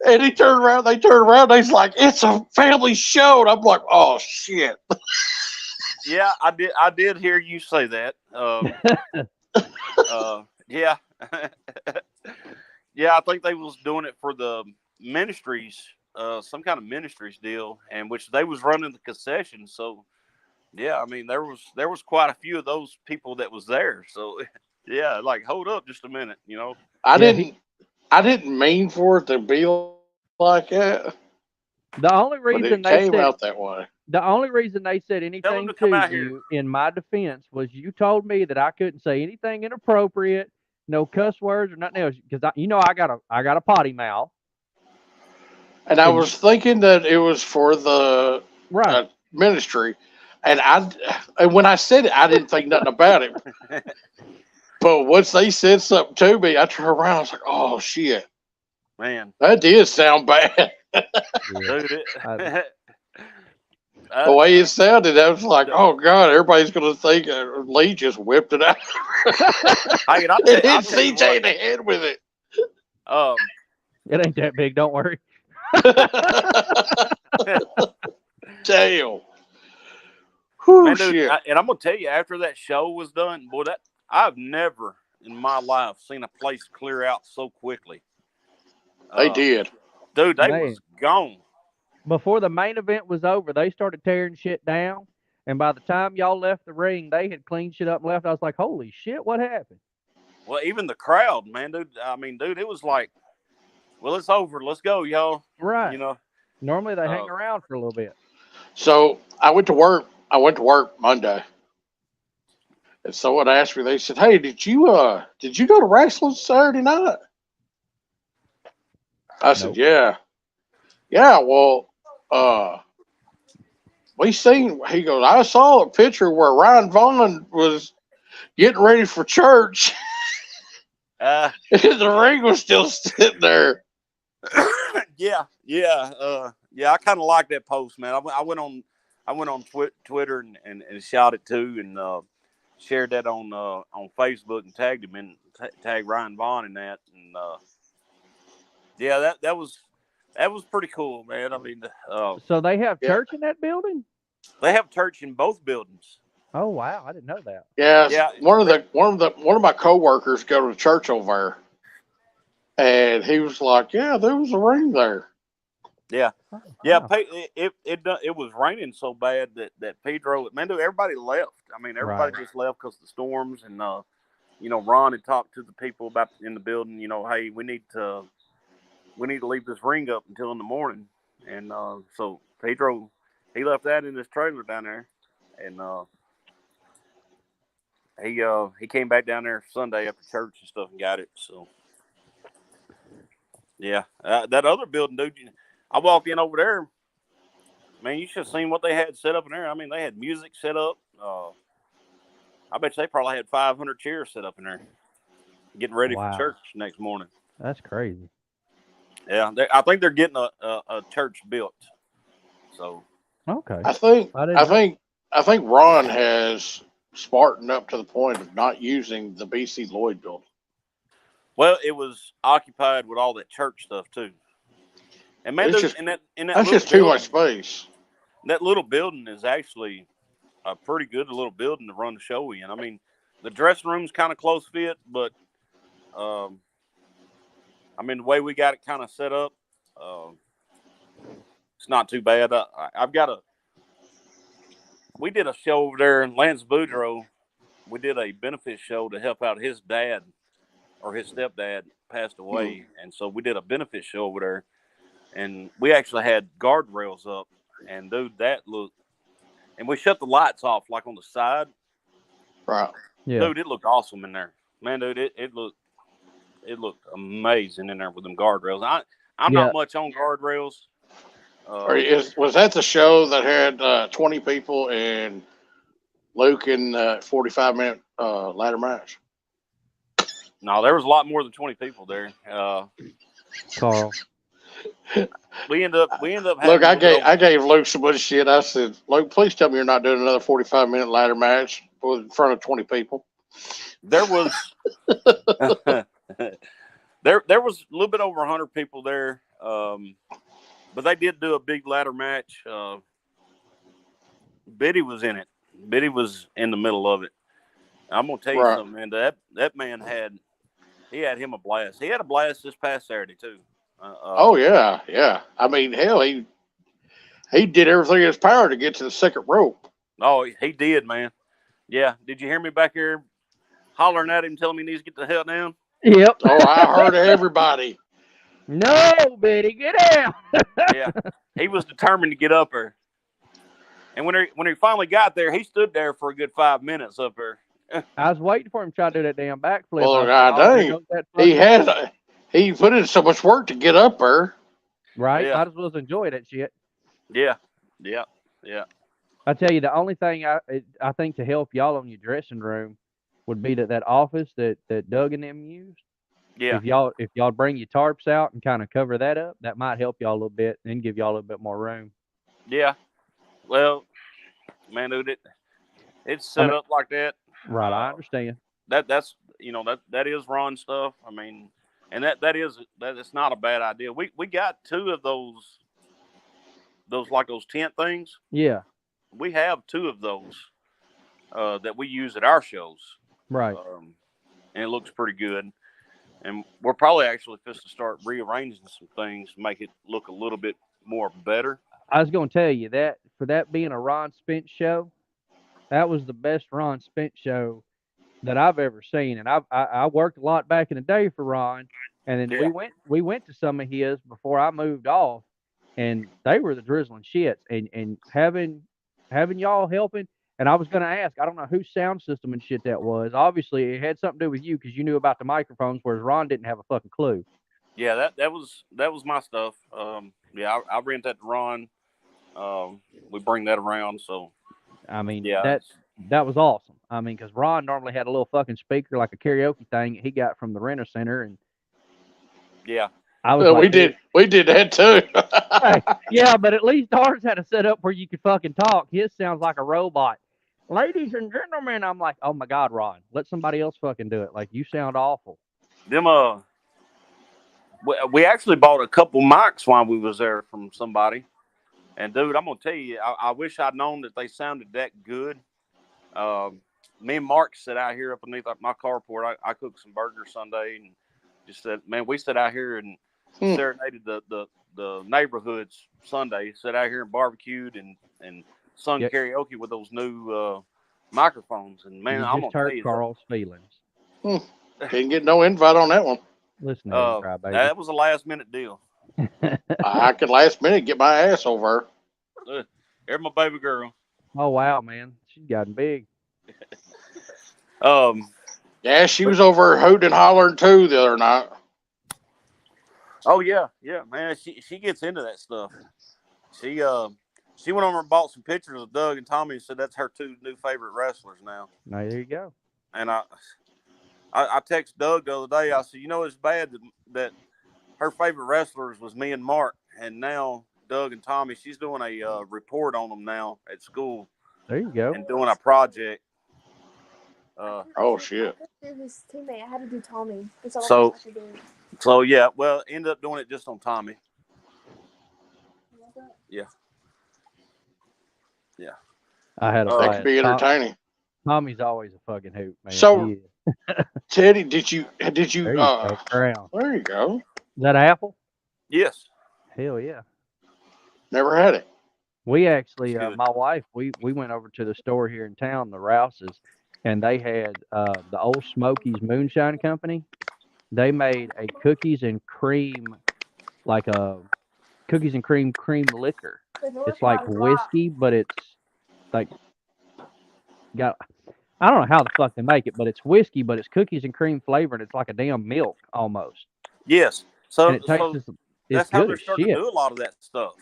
And he turned around. They turned around. And he's like, "It's a family show." And I'm like, "Oh shit." Yeah, I did hear you say that. Yeah, yeah. I think they was doing it for the ministries, some kind of ministries deal, and which they was running the concession. So yeah, I mean there was quite a few of those people that was there. So yeah, like hold up just a minute, you know. I Yeah, didn't mean for it to be like that, the only but reason it they came said out that way. the only reason they said Tell them anything to to come out here. you in my defense was you told me that I couldn't say anything inappropriate, no cuss words or nothing else, because I got a potty mouth. And I And was thinking that it was for the right, ministry, and when I said it, I didn't think nothing about it. But once they said something to me, I turned around. I was like, "Oh shit, Man, that did sound bad." yeah, dude, I, The way it sounded, I was like, "Oh god, everybody's gonna think Lee just whipped it out I and tell, hit I'll tell you CJ what. in the head with it." it ain't that big. Don't worry. Damn. Whew, Man, dude, shit. and I'm gonna tell you, after that show was done, boy, that I've never in my life seen a place clear out so quickly. They did. Dude. They Man, was gone. before the main event was over, they started tearing shit down, and by the time y'all left the ring, they had cleaned shit up and left. I was like, "Holy shit, what happened?" Well, even the crowd, man, dude. I mean, dude, it was like, well, it's over. Let's go, y'all. Right. You know. Normally they hang around for a little bit. So I went to work. Monday, and someone asked me. They said, "Hey, did you go to wrestling Saturday night?" I said, Nope. "Yeah, yeah." Well, we seen. He goes, "I saw a picture where Ryan Vaughn was getting ready for church, Uh, and the ring was still sitting there." yeah. I kind of like that post, man. I went on Twitter and shot it too, and shared that on Facebook and tagged him in, tagged Ryan Vaughn in that, and yeah, that was pretty cool, man. I mean, So they have Yeah. church in that building? they have church in both buildings. Oh wow, I didn't know that. Yeah, Yeah. one of my coworkers go to church over there, and he was like, "Yeah, there was a ring there." Yeah. Oh, Yeah, wow. it was raining so bad that Pedro, man, dude, everybody left. I mean, everybody Right. just left because of the storms, and Ron had talked to the people about in the building. Hey, we need to leave this ring up until in the morning, and so Pedro, he left that in his trailer down there, and he came back down there Sunday after church and stuff and got it. So yeah, that other building, dude, I walked in over there. Man, you should have seen what they had set up in there. I mean, they had music set up. I bet you they probably had 500 chairs set up in there, getting ready Wow. for church next morning. That's crazy. Yeah, I think they're getting a church built. So Okay. I think I didn't know. I think Ron has smartened up to the point of not using the BC Lloyd building. well, it was occupied with all that church stuff too. And man, It's dude, just in that that's little just too building, much space. that little building is actually a pretty good little building to run the show in. I mean, the dressing room's kind of close fit, but I mean, the way we got it kind of set up, it's not too bad. We did a show over there in Lance Boudreaux. We did a benefit show to help out his dad, or his stepdad passed away. And so we did a benefit show over there, and we actually had guardrails up, and dude, that looked, and we shut the lights off like on the side. Right. Yeah. Dude, it looked awesome in there. Man, dude, it looked amazing in there with them guardrails. I'm Yeah. not much on guardrails. Was that the show that had 20 people and Luke in 45-minute ladder match? No, there was a lot more than 20 people there. Carl. We end up having Look, I gave Luke so much shit. I said, "Luke, please tell me you're not doing another 45-minute ladder match in front of 20 people." There was There was a little bit over 100 people there, but they did do a big ladder match. Biddy was in it. Biddy was in the middle of it. I'm gonna tell you something, man. That man had him a blast. He had a blast this past Saturday too. Oh yeah. I mean, hell, he did everything in his power to get to the second rope. Oh, he did, man. Yeah. Did you hear me back here hollering at him, telling me he needs to get the hell down? Yep. Oh, I heard everybody. No, Biddy, get out. Yeah. He was determined to get up there. And when he finally got there, he stood there for a good 5 minutes up there. I was waiting for him to try to do that damn backflip. Well, he put in so much work to get up there. Right? Yeah. Might as well enjoy that shit. Yeah. I tell you, the only thing I think to help y'all on your dressing room would be that office that Doug and them used. Yeah. If y'all bring your tarps out and kind of cover that up, that might help y'all a little bit and give y'all a little bit more room. Yeah. Well, man, dude, it's set up like that. Right, I understand. That's that is Ron stuff. I mean, and that's not a bad idea. We got 2 of those like those tent things. Yeah. We have 2 of those that we use at our shows. Right. And it looks pretty good. And we're probably actually supposed to start rearranging some things to make it look a little bit more better. I was going to tell you that for that being a Ron Spence show, that was the best Ron Spence show that I've ever seen. And I worked a lot back in the day for Ron, and then we went to some of his before I moved off, and they were the drizzling shits. And having y'all helping, and I was going to ask, I don't know whose sound system and shit that was. Obviously, it had something to do with you because you knew about the microphones, whereas Ron didn't have a fucking clue. Yeah, that was my stuff. Yeah, I rent that to Ron. We bring that around, so I mean, yeah, that was awesome. I mean, because Ron normally had a little fucking speaker like a karaoke thing he got from the Renter Center, and yeah, I was we did that too. Yeah, but at least ours had a setup where you could fucking talk. His sounds like a robot. Ladies and gentlemen, I'm like, oh my God, Ron, let somebody else fucking do it. Like, you sound awful. We actually bought a couple mics while we was there from somebody. And, dude, I'm going to tell you, I wish I'd known that they sounded that good. Me and Mark sat out here up underneath my carport. I cooked some burgers Sunday and just said, man, we sat out here and serenaded the neighborhoods Sunday. Sat out here and barbecued and sung karaoke with those new microphones. And, man, I'm going to tell you. Carl's feelings. Didn't get no invite on that one. Listen to him cry, baby. That was a last-minute deal. I could last minute get my ass over her. There's my baby girl. Oh wow, man, she's gotten big. Yeah, she was over hooting and hollering too the other night. Oh yeah, man. She gets into that stuff. She went over and bought some pictures of Doug and Tommy and said that's her 2 new favorite wrestlers now. Now there you go. And I texted Doug the other day. I said, it's bad that her favorite wrestlers was me and Mark, and now Doug and Tommy, she's doing a report on them now at school. There you go. And doing a project. Oh shit! His teammate, I had to do Tommy. So yeah, well, ended up doing it just on Tommy. Yeah. I had a that could be entertaining. Tommy's always a fucking hoot, man. So, Teddy, did you? There you go. There you go. Is that apple? Yes. Hell yeah. Never had it. We actually, my wife, we went over to the store here in town, the Rouse's, and they had the Old Smokies Moonshine Company. They made a cookies and cream, like a cookies and cream liquor. It's like whiskey, but it's like I don't know how the fuck they make it, but it's whiskey, but it's cookies and cream flavored. It's like a damn milk almost. Yes. So, and it tastes that's how they're starting to do a lot of that stuff.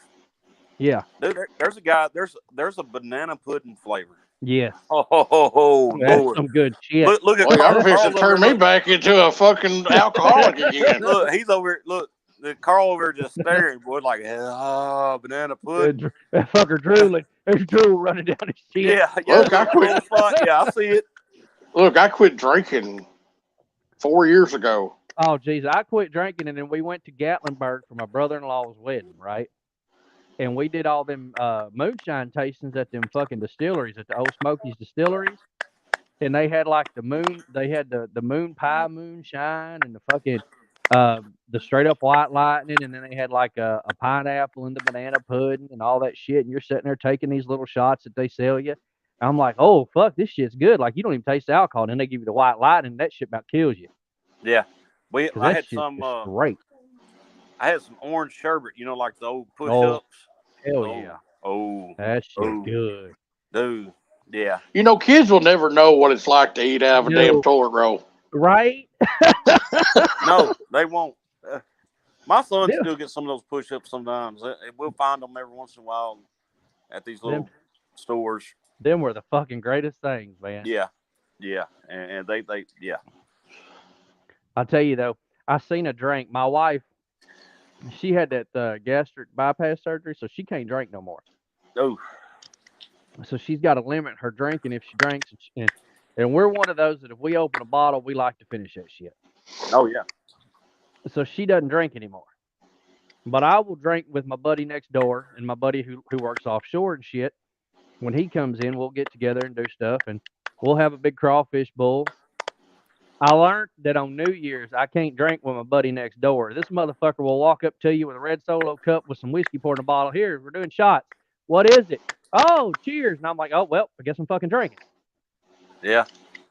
Yeah. Dude, there's a guy. There's a banana pudding flavor. Yeah. Oh, that's Lord. some good shit. Look at Carl to turn me back into a fucking alcoholic again. Look, he's over. Look, Carl over just staring, boy, like banana pudding. That fucker drooling. There's drool running down his chin. Yeah. Look, I quit. Yeah, I see it. Look, I quit drinking 4 years ago. Oh, geez, I quit drinking, and then we went to Gatlinburg for my brother-in-law's wedding, right? And we did all them moonshine tastings at them fucking distilleries, at the Old Smokies distilleries. And they had like the moon, they had the moon pie moonshine and the fucking the straight up white lightning, and then they had like a pineapple and the banana pudding and all that shit. And you're sitting there taking these little shots that they sell you. I'm like, oh fuck, this shit's good. Like you don't even taste the alcohol, and then they give you the white lightning, and that shit about kills you. Yeah, Cause I that had shit's some. just great. I had some orange sherbet. You know, like the old push Oh ups. hell Oh, yeah, oh, that shit's oh, good. dude. Yeah. You know, kids will never know what it's like to eat out of a damn No, toilet roll. right? No, they won't. My son Them, still gets some of those push ups sometimes. We'll find them every once in a while at these them, little stores. them were the fucking greatest things, man. Yeah, yeah, and they yeah. I'll tell you though, I seen a drink. My wife, she had that gastric bypass surgery, so she can't drink no more. Oh, So she's got to limit her drinking if she drinks. And we're one of those that if we open a bottle, we like to finish that shit. oh yeah. So she doesn't drink anymore. But I will drink with my buddy next door and my buddy who works offshore and shit. When he comes in, we'll get together and do stuff, and we'll have a big crawfish bowl. I learned that on New Year's, I can't drink with my buddy next door. This motherfucker will walk up to you with a red Solo cup with some whiskey poured in a bottle. Here, we're doing shots. What is it? Oh, cheers. And I'm like, oh, well, I guess I'm fucking drinking. Yeah.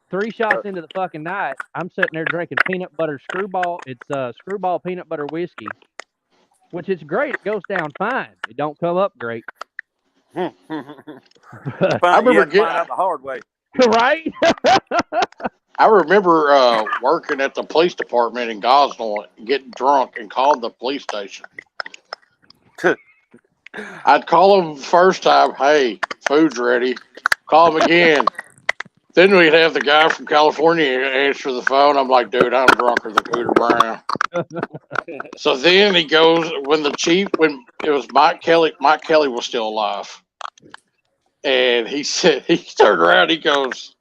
3 shots into the fucking night, I'm sitting there drinking peanut butter screwball. It's screwball peanut butter whiskey, which is great. It goes down fine. It don't come up great. You But, I remember had to find out the hard way. right? I remember working at the police department in Gosnell, getting drunk and called the police station. I'd call them first time, hey, food's ready. Call them again. Then we'd have the guy from California answer the phone. I'm like, dude, I'm drunker than Cooter Brown. So then he goes, when it was Mike Kelly was still alive. And he said, he turned around, he goes,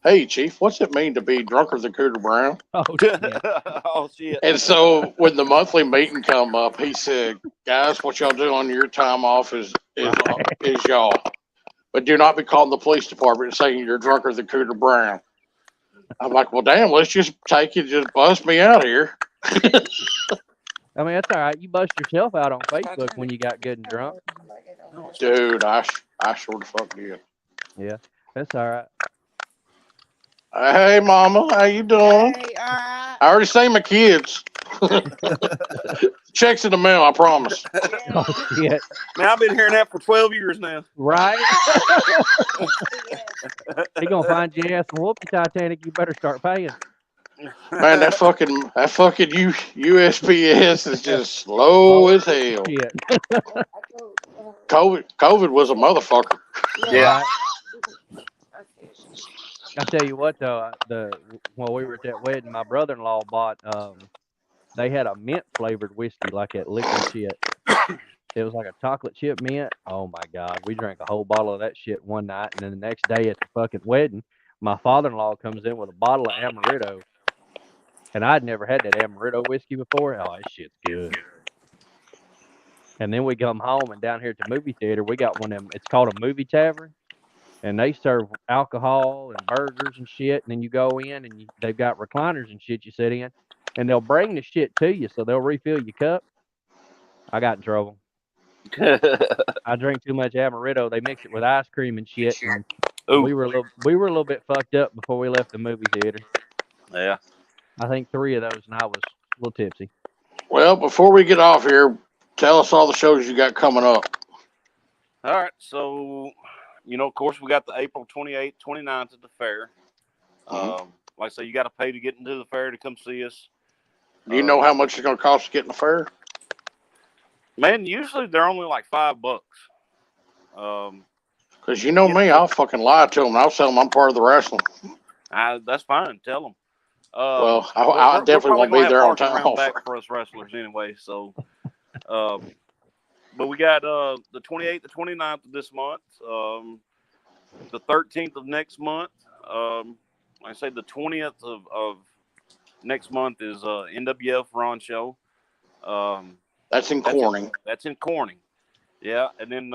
hey, Chief, what's it mean to be drunker than Cooter Brown? Oh, shit. Oh shit. And so when the monthly meeting come up, he said, guys, what y'all do on your time off is y'all. But do not be calling the police department saying you're drunker than Cooter Brown. I'm like, well, damn, let's just take it, just bust me out here. I mean, that's all right. You bust yourself out on Facebook when you got good and drunk. Dude, I sure the fuck did. Yeah, that's all right. Hey, Mama, how you doing? Hey, all right. I already seen my kids. Checks in the mail, I promise. Oh, shit. Man, I've been hearing that for 12 years now. Right? He gonna find your ass and whoop you, Titanic. You better start paying. Man, that fucking USPS is just slow as hell. Shit. COVID was a motherfucker. Yeah. Right? I tell you what though, when we were at that wedding, my brother-in-law bought they had a mint flavored whiskey like that liquor shit. It was like a chocolate chip mint. Oh my god, we drank a whole bottle of that shit one night, and then the next day at the fucking wedding, my father-in-law comes in with a bottle of Amaretto, and I'd never had that Amaretto whiskey before. Oh, that shit's good. And then we come home, and down here at the movie theater, we got one of them. It's called a movie tavern. And they serve alcohol and burgers and shit. And then you go in and they've got recliners and shit you sit in. And they'll bring the shit to you. So they'll refill your cup. I got in trouble. I drank too much Amaretto. They mix it with ice cream and shit. And we were a little bit fucked up before we left the movie theater. Yeah. I think 3 of those, and I was a little tipsy. Well, before we get off here, tell us all the shows you got coming up. All right. So, of course, we got the April 28th, 29th at the fair. Like I say, you got to pay to get into the fair to come see us. Do you know how much it's going to cost to get in the fair? Man, usually they're only like $5. Because you know me, I'll fucking lie to them. I'll tell them I'm part of the wrestling. That's fine. Tell them. Well, I definitely won't be there on time off. Back for us wrestlers anyway. So, but we got the 28th, the 29th of this month, the 13th of next month. Like I say the 20th of next month is NWF Ron Show. That's in Corning. That's in Corning. Yeah, and then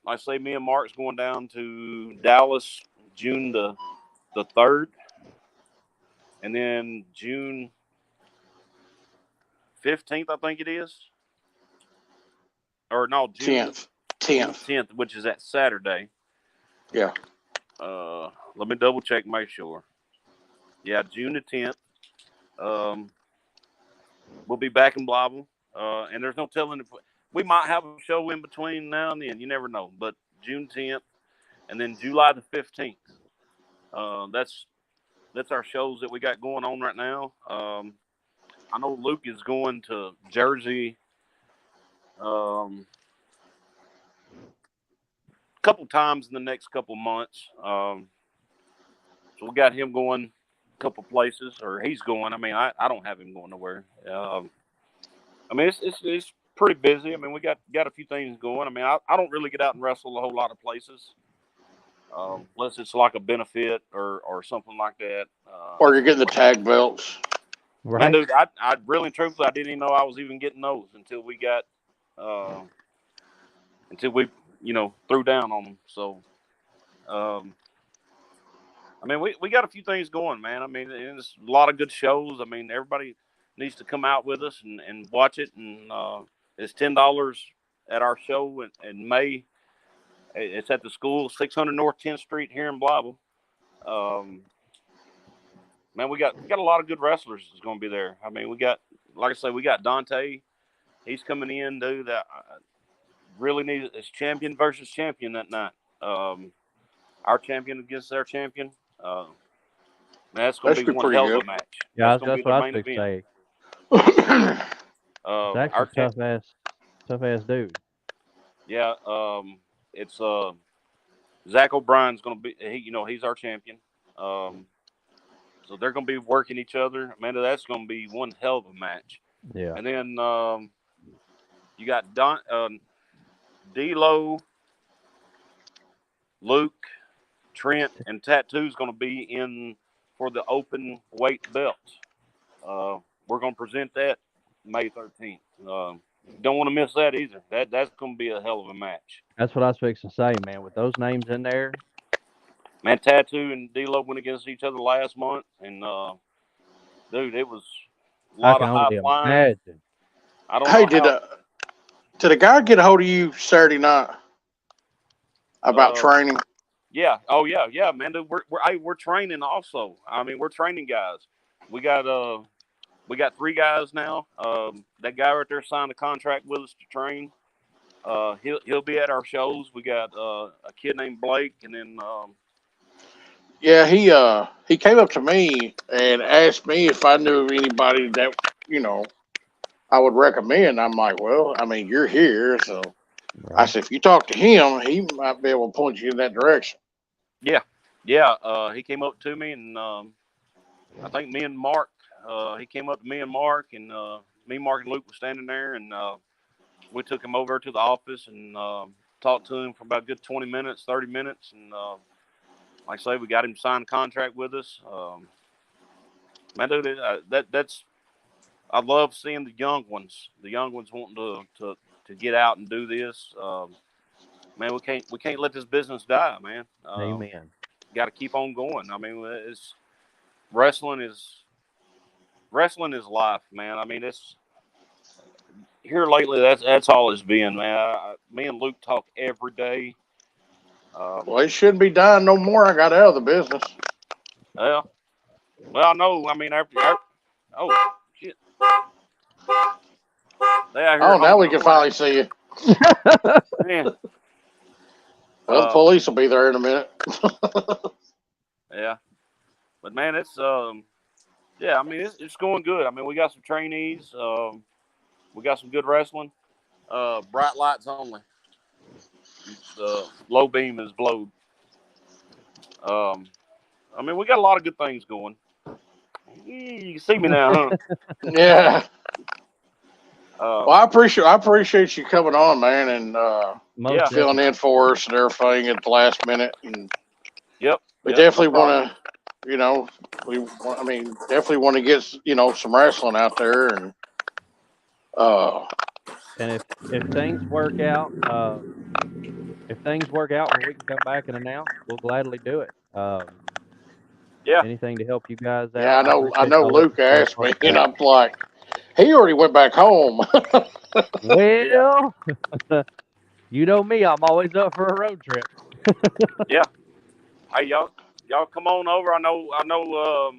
I say me and Mark's going down to Dallas June the 3rd, and then June 15th, I think it is, or no, June 10th, which is that Saturday. Yeah. Let me double check, make sure. Yeah, June the 10th. We'll be back in Blytheville, and there's no telling if we might have a show in between now and then. You never know. But June 10th, and then July the 15th. That's our shows that we got going on right now. I know Luke is going to Jersey a couple times in the next couple months. So we got him going a couple places, or he's going. I mean, I don't have him going nowhere. I mean, it's pretty busy. I mean, we got a few things going. I mean, I don't really get out and wrestle a whole lot of places. Unless it's like a benefit or something like that. Or you're getting the tag belts. Right. Man, dude, I really and truthfully, I didn't even know I was even getting those until we got, threw down on them. So, I mean, we got a few things going, man. I mean, it's a lot of good shows. I mean, everybody needs to come out with us and watch it. And it's $10 at our show in May. It's at the school, 600 North 10th Street here in Blytheville. Man, we got a lot of good wrestlers that's going to be there. I mean, we got Dante. He's coming in, dude. That really needs it's champion versus champion that night. Our champion against their champion. That's going to be one hell of a match. Yeah, that's what I was going to say. It's actually tough ass dude. Yeah, it's Zach O'Brien's going to be. He's our champion. So they're going to be working each other. Amanda, that's going to be one hell of a match. Yeah. And then you got D-Lo, Luke, Trent, and Tattoo's going to be in for the open weight belt. We're going to present that May 13th. Don't want to miss that either. That's going to be a hell of a match. That's what I was fixing to say, man. With those names in there. Man, Tattoo and D-Lo went against each other last month, and dude, it was a lot of high flying. I don't know. Did a guy get a hold of you Saturday night about training? Yeah. Oh yeah, man. Dude, we're training also. I mean, we're training guys. We got 3 guys now. That guy right there signed a contract with us to train. He'll be at our shows. We got a kid named Blake, and then. Yeah, he came up to me and asked me if I knew of anybody that, I would recommend. I'm like, well, I mean, you're here. So right. I said, if you talk to him, he might be able to point you in that direction. Yeah. He came up to me, and I think me and Mark, he came up to me and Mark, and me, Mark, and Luke were standing there, and we took him over to the office and talked to him for about a good 20 minutes, 30 minutes, and like I say, we got him to sign a contract with us. Man, dude, that's I love seeing the young ones wanting to get out and do this. Man, we can't let this business die, man. Amen. Got to keep on going. I mean, wrestling is life, man. I mean, it's here lately. That's all it's been, man. Me and Luke talk every day. Well, it shouldn't be dying no more. I got out of the business. Well, no. I mean, oh shit. Now we can finally see you. Man. Well, the police will be there in a minute. Yeah, but man, it's I mean, it's going good. I mean, we got some trainees. We got some good wrestling. Bright lights only. Low beam is blowed. I mean, we got a lot of good things going. You can see me now, huh? Yeah. Well, I appreciate you coming on, man, and filling in for us and everything at the last minute. And yep. We definitely want you know, definitely want to get some wrestling out there, and And if things work out, if things work out where we can come back and announce, we'll gladly do it. Yeah. Anything to help you guys yeah, out. I I appreciate know y'all letting Luke me play a asked part me, of and that. I'm like, he already went back home. Well, you know me, I'm always up for a road trip. Yeah. Hey, y'all come on over. I know.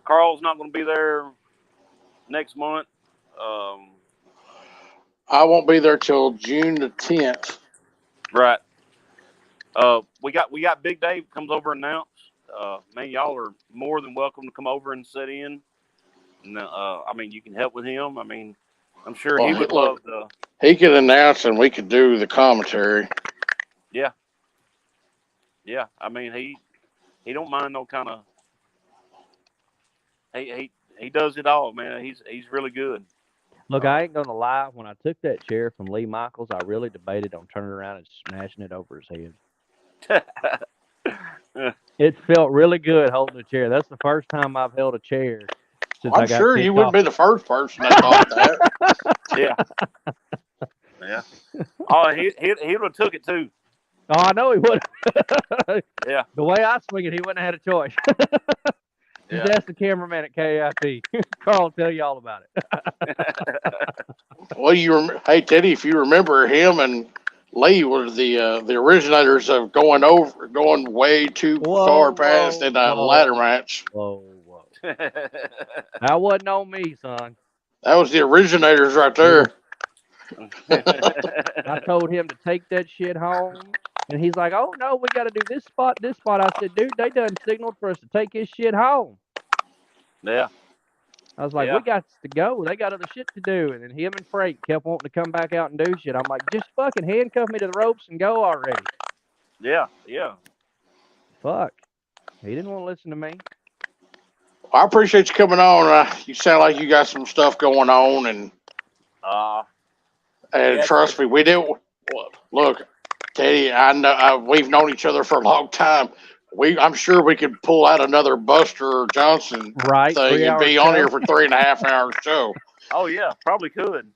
Carl's not going to be there next month. I won't be there till June the 10th. Right. We got Big Dave comes over and announce. Man, y'all are more than welcome to come over and sit in. And, you can help with him. I'm sure he would love to. He could announce, and we could do the commentary. Yeah. Yeah. He don't mind no kind of. He does it all, man. He's really good. Look, I ain't gonna lie. When I took that chair from Lee Michaels, I really debated on turning around and smashing it over his head. It felt really good holding a chair. That's the first time I've held a chair since I I'm got sure kicked you wouldn't off. be the first person that thought that. Yeah. Yeah. Oh, he would have took it too. Oh, I know he would. Yeah. The way I swing it, he wouldn't have had a choice. Just ask the cameraman at KIP. Carl will tell you all about it. Well, hey Teddy, if you remember, him and Lee were the originators of going way too far past in a ladder match. Whoa. That wasn't on me, son. That was the originators right there. I told him to take that shit home, and he's like, "Oh no, we got to do this spot, this spot." I said, "Dude, they done signaled for us to take his shit home." Yeah. I was like, Yeah. "We got to go. They got other shit to do." And then him and Frank kept wanting to come back out and do shit. I'm like, "Just fucking handcuff me to the ropes and go already." Yeah. Yeah. Fuck. He didn't want to listen to me. I appreciate you coming on. You sound like you got some stuff going on, and trust me, we did. Look, Teddy, I know we've known each other for a long time. I'm sure we could pull out another Buster Johnson Right, thing and 3 hour be on show. here for 3.5 hour show. Oh yeah, probably could.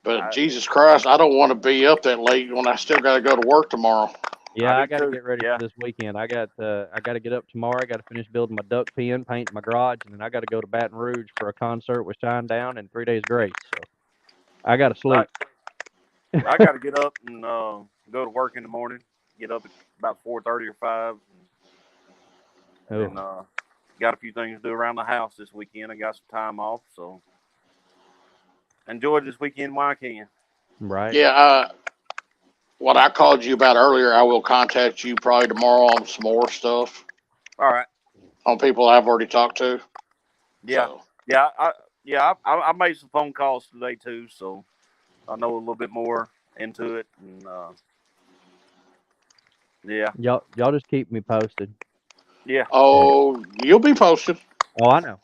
But Jesus Christ, I don't want to be up that late when I still got to go to work tomorrow. Yeah, I got to get ready for this weekend. I got to get up tomorrow. I got to finish building my duck pen, paint my garage, and then I got to go to Baton Rouge for a concert with Shinedown and 3 Days Grace. So I got to sleep. I got to get up and go to work in the morning. Get up at about 4:30 or 5. And got a few things to do around the house this weekend. I got some time off, so enjoy this weekend while I can. Right. Yeah. What I called you about earlier, I will contact you probably tomorrow on some more stuff. All right. On people I've already talked to. Yeah. So. Yeah. I made some phone calls today too, so I know a little bit more into it. And yeah. Y'all just keep me posted. Yeah. Oh, you'll be posted. Oh, I know.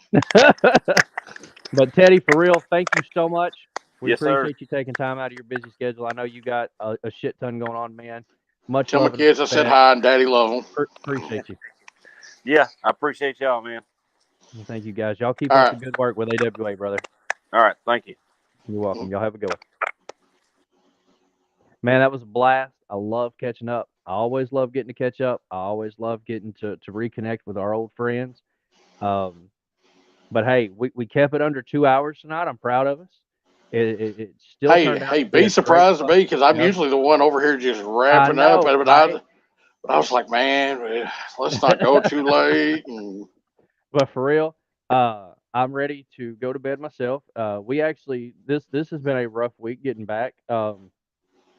But Teddy, for real, thank you so much. We appreciate you taking time out of your busy schedule. I know you got a shit ton going on, man. Much Tell love my kids I said hi and Daddy love them. Appreciate you. Yeah, I appreciate y'all, man. Well, thank you, guys. Y'all keep up the good work with AWA, brother. All right, thank you. You're welcome. Y'all have a good one. Man, that was a blast. I love catching up. I always love getting to catch up. I always love getting to reconnect with our old friends. But hey, we kept it under 2 hours tonight. I'm proud of us. It still turned out. Hey, be surprised to me because I'm usually the one over here just wrapping up. But I was like, man, let's not go too late. But for real, I'm ready to go to bed myself. We actually this has been a rough week getting back.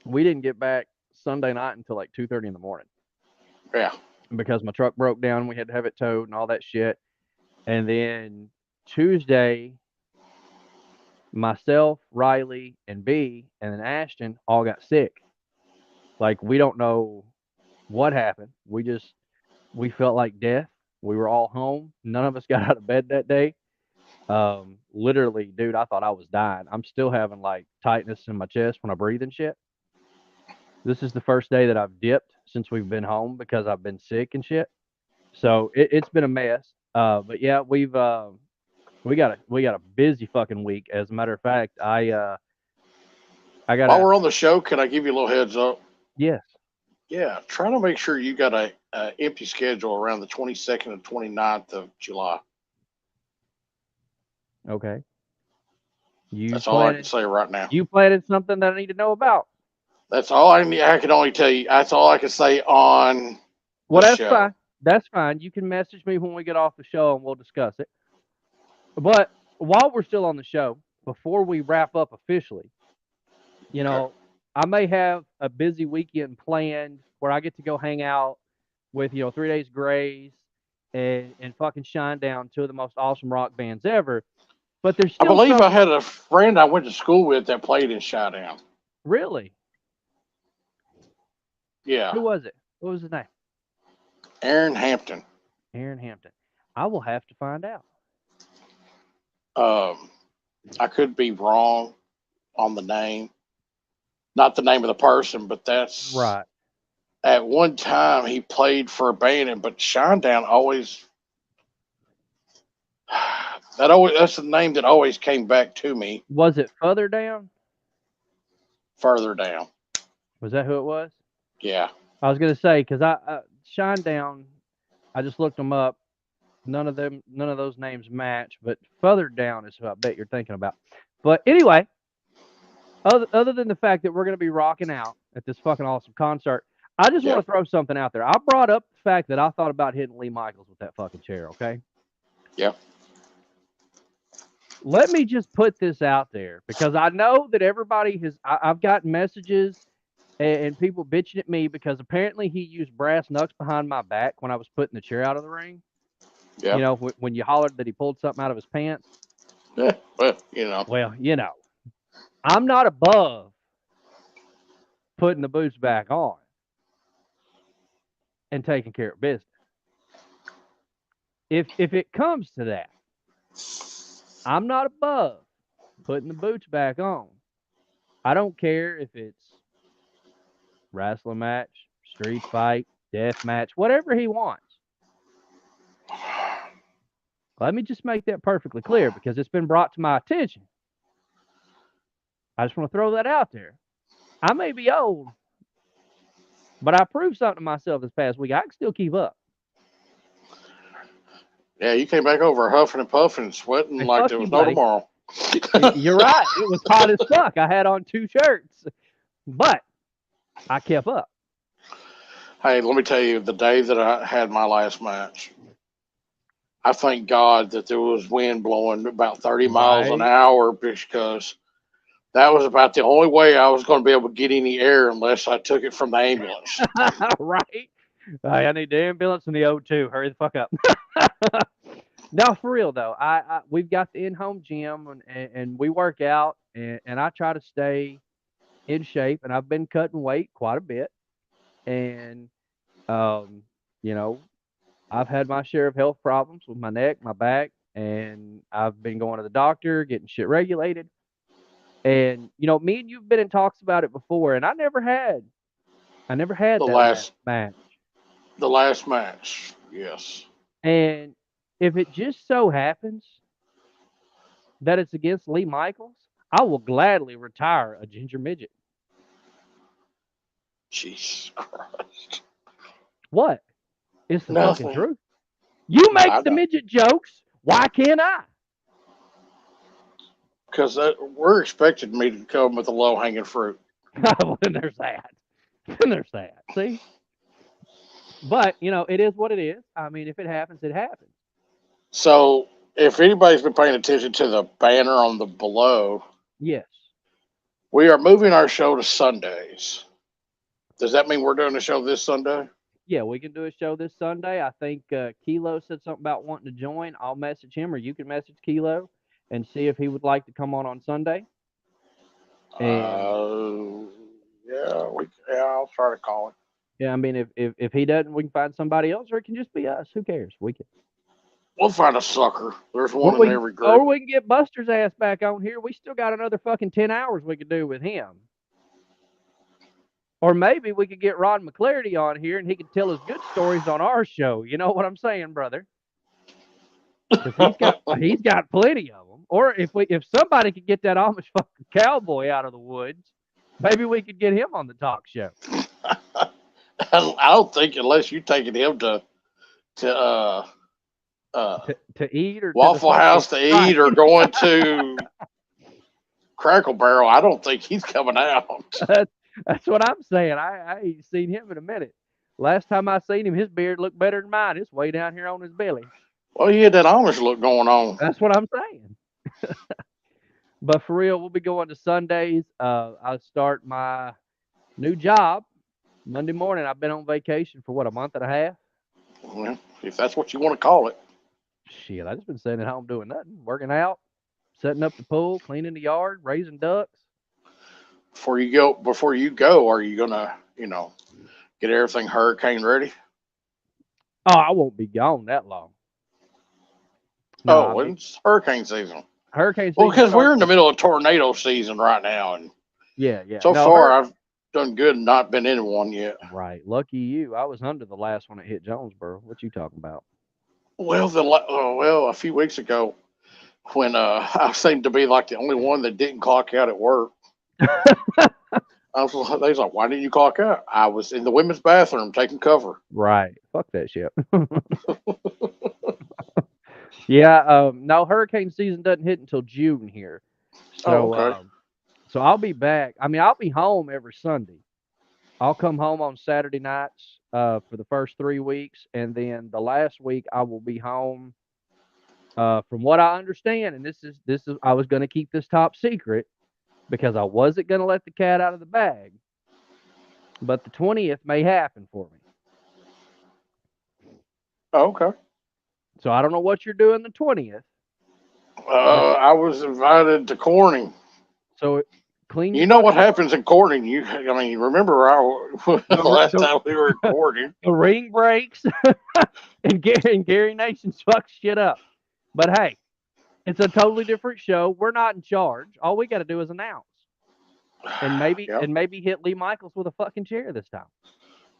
We didn't get back Sunday night until like 2:30 in the morning. Yeah. Because my truck broke down, we had to have it towed and all that shit. And then Tuesday, myself, Riley, and B, and then Ashton all got sick. Like, we don't know what happened. We felt like death. We were all home. None of us got out of bed that day. Literally, dude, I thought I was dying. I'm still having like tightness in my chest when I breathe and shit. This is the first day that I've dipped since we've been home because I've been sick and shit. So it's been a mess. But yeah, we got a busy fucking week. As a matter of fact, I got While we're on the show, can I give you a little heads up? yes. Yeah, try to make sure you got a empty schedule around the 22nd and 29th of July. Okay. That's all I can say right now. You planted something that I need to know about. That's all I can only tell you. That's all I can say on Well, the that's show. fine. That's fine. You can message me when we get off the show and we'll discuss it. But while we're still on the show, before we wrap up officially, I may have a busy weekend planned where I get to go hang out with, 3 Days Grace and fucking Shinedown, two of the most awesome rock bands ever. But there's still I believe I had a friend I went to school with that played in Shinedown. Really? Yeah. Who was it? What was his name? Aaron Hampton. Aaron Hampton. I will have to find out. I could be wrong on the name. Not the name of the person, but that's right. At one time, he played for a band, but Shinedown always. That's the name that always came back to me. Was it Further Down? Further Down. Was that who it was? Yeah. I was gonna say because Shinedown, I just looked them up. None of those names match, but Further Down is who I bet you're thinking about. But anyway, other than the fact that we're gonna be rocking out at this fucking awesome concert, I just want to throw something out there. I brought up the fact that I thought about hitting Lee Michaels with that fucking chair. Okay. Yep. Let me just put this out there because I know that everybody has. I've gotten messages and people bitching at me because apparently he used brass knucks behind my back when I was putting the chair out of the ring. Yeah. When you hollered that he pulled something out of his pants. Yeah. Well, Well, I'm not above putting the boots back on and taking care of business. If it comes to that, I'm not above putting the boots back on. I don't care if it's wrestling match, street fight, death match, whatever he wants. Let me just make that perfectly clear because it's been brought to my attention. I just want to throw that out there. I may be old, but I proved something to myself this past week. I can still keep up. Yeah, you came back over huffing and puffing and sweating like there was no tomorrow. You're right. It was hot as fuck. I had on 2 shirts, but I kept up. Hey, let me tell you, the day that I had my last match, I thank God that there was wind blowing about 30 miles an hour because that was about the only way I was going to be able to get any air unless I took it from the ambulance. Right. I need the ambulance and the O2. Hurry the fuck up. No, for real though. We've got the in-home gym and we work out and I try to stay in shape and I've been cutting weight quite a bit. And I've had my share of health problems with my neck, my back, and I've been going to the doctor, getting shit regulated. And me and you've been in talks about it before, and I never had The that last match. The last match, yes. And if it just so happens that it's against Lee Michaels, I will gladly retire a ginger midget. Jesus Christ. What? It's the Nothing. fucking truth. You make the midget jokes. Why can't I? Because we're expecting me to come with the low-hanging fruit. Well, then there's that. See? But, it is what it is. I mean, if it happens, it happens. So, if anybody's been paying attention to the banner on the below, yes, we are moving our show to Sundays. Does that mean we're doing a show this Sunday? Yeah, we can do a show this Sunday. I think Kilo said something about wanting to join. I'll message him, or you can message Kilo and see if he would like to come on Sunday. And, I'll try to call him. Yeah, I mean, if he doesn't, we can find somebody else, or it can just be us. Who cares? We'll find a sucker. There's one in every group. Or we can get Buster's ass back on here. We still got another fucking 10 hours we could do with him. Or maybe we could get Ron McClarty on here and he could tell us good stories on our show. You know what I'm saying, brother? Because he's got plenty of them. Or if somebody could get that Amish fucking cowboy out of the woods, maybe we could get him on the talk show. I don't think unless you taking him to eat or Waffle House to eat or going to Crackle Barrel, I don't think he's coming out. That's what I'm saying. I ain't seen him in a minute. Last time I seen him, his beard looked better than mine. It's way down here on his belly. Well, he had that Amish look going on. That's what I'm saying. But for real, we'll be going to Sundays. I start my new job Monday morning. I've been on vacation for a month and a half? Well, if that's what you want to call it. Shit, I just been sitting at home doing nothing, working out, setting up the pool, cleaning the yard, raising ducks. Before you go, are you gonna, get everything hurricane ready? Oh, I won't be gone that long. No, it's hurricane season. Hurricane season. Well, because we're in the middle of tornado season right now, and yeah. So far, I've done good and not been in one yet. Right, lucky you. I was under the last one that hit Jonesboro. What you talking about? Well, a few weeks ago, when I seemed to be like the only one that didn't clock out at work. They was like, "Why didn't you clock out?" I was in the women's bathroom taking cover. Right. Fuck that shit. Yeah. No, hurricane season doesn't hit until June here. So, okay. So I'll be back. I mean, I'll be home every Sunday. I'll come home on Saturday nights for the first 3 weeks, and then the last week I will be home. From what I understand, and this is I was going to keep this top secret because I wasn't going to let the cat out of the bag. But the 20th may happen for me. Okay. So I don't know what you're doing the 20th. I was invited to Corning. So clean. You know what happens in Corning? Remember the last time we were in Corning? The ring breaks, and Gary Nations fucks shit up. But hey, it's a totally different show. We're not in charge. All we got to do is announce, and maybe hit Lee Michaels with a fucking chair this time.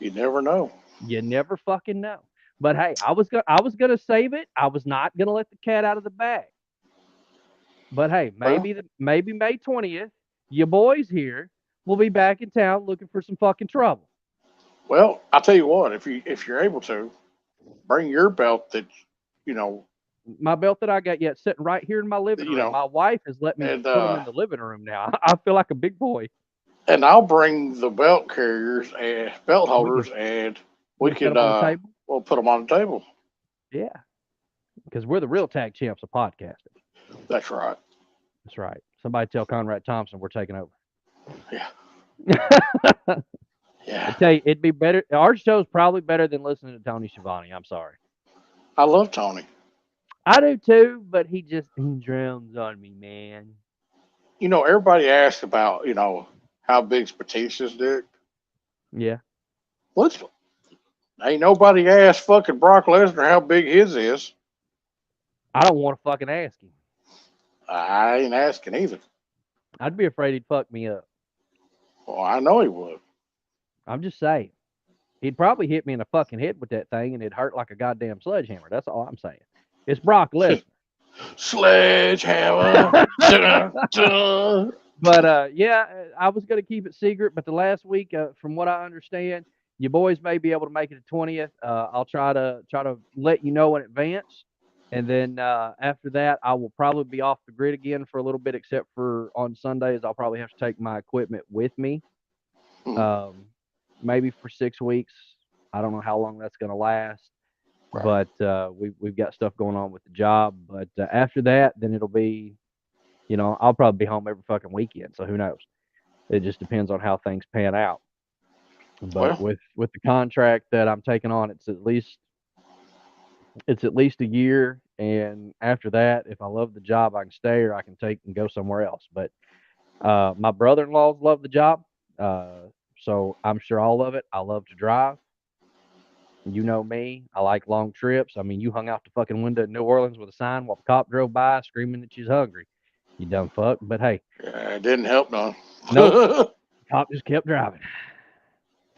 You never know. You never fucking know. But hey, I was gonna save it. I was not gonna let the cat out of the bag. But hey, maybe May 20th, your boys here will be back in town looking for some fucking trouble. Well, I'll tell you what, if you're able to, bring your belt that my belt that I got sitting right here in my living room. My wife has let me put them in the living room now. I feel like a big boy. And I'll bring the belt carriers and belt holders, and we could we'll put them on the table. Yeah, because we're the real tag champs of podcasting. That's right. That's right. Somebody tell Conrad Thompson we're taking over. Yeah. Yeah. I tell you, it'd be better. Our show's probably better than listening to Tony Schiavone. I'm sorry. I love Tony. I do too, but he drowns on me, man. Everybody asks about, how big's Batista's dick. Yeah. Ain't nobody asked fucking Brock Lesnar how big his is. I don't want to fucking ask him. I ain't asking either. I'd be afraid he'd fuck me up. Well, I know he would. I'm just saying. He'd probably hit me in the fucking head with that thing, and it'd hurt like a goddamn sledgehammer. That's all I'm saying. It's Brock Lesnar. Sledgehammer. But yeah, I was going to keep it secret, but the last week, from what I understand, you boys may be able to make it the 20th. I'll try to let you know in advance, and then after that, I will probably be off the grid again for a little bit. Except for on Sundays, I'll probably have to take my equipment with me, maybe for 6 weeks. I don't know how long that's going to last. Right. But we've got stuff going on with the job. But after that, then it'll be, I'll probably be home every fucking weekend. So who knows? It just depends on how things pan out. But with the contract that I'm taking on, it's at least a year. And after that, if I love the job, I can stay or I can take and go somewhere else. But my brother-in-laws love the job. So I'm sure I'll love it. I love to drive. You know me. I like long trips. I mean, you hung out the fucking window in New Orleans with a sign while the cop drove by screaming that she's hungry. You dumb fuck. But hey. Yeah, it didn't help none. Nope. Cop just kept driving.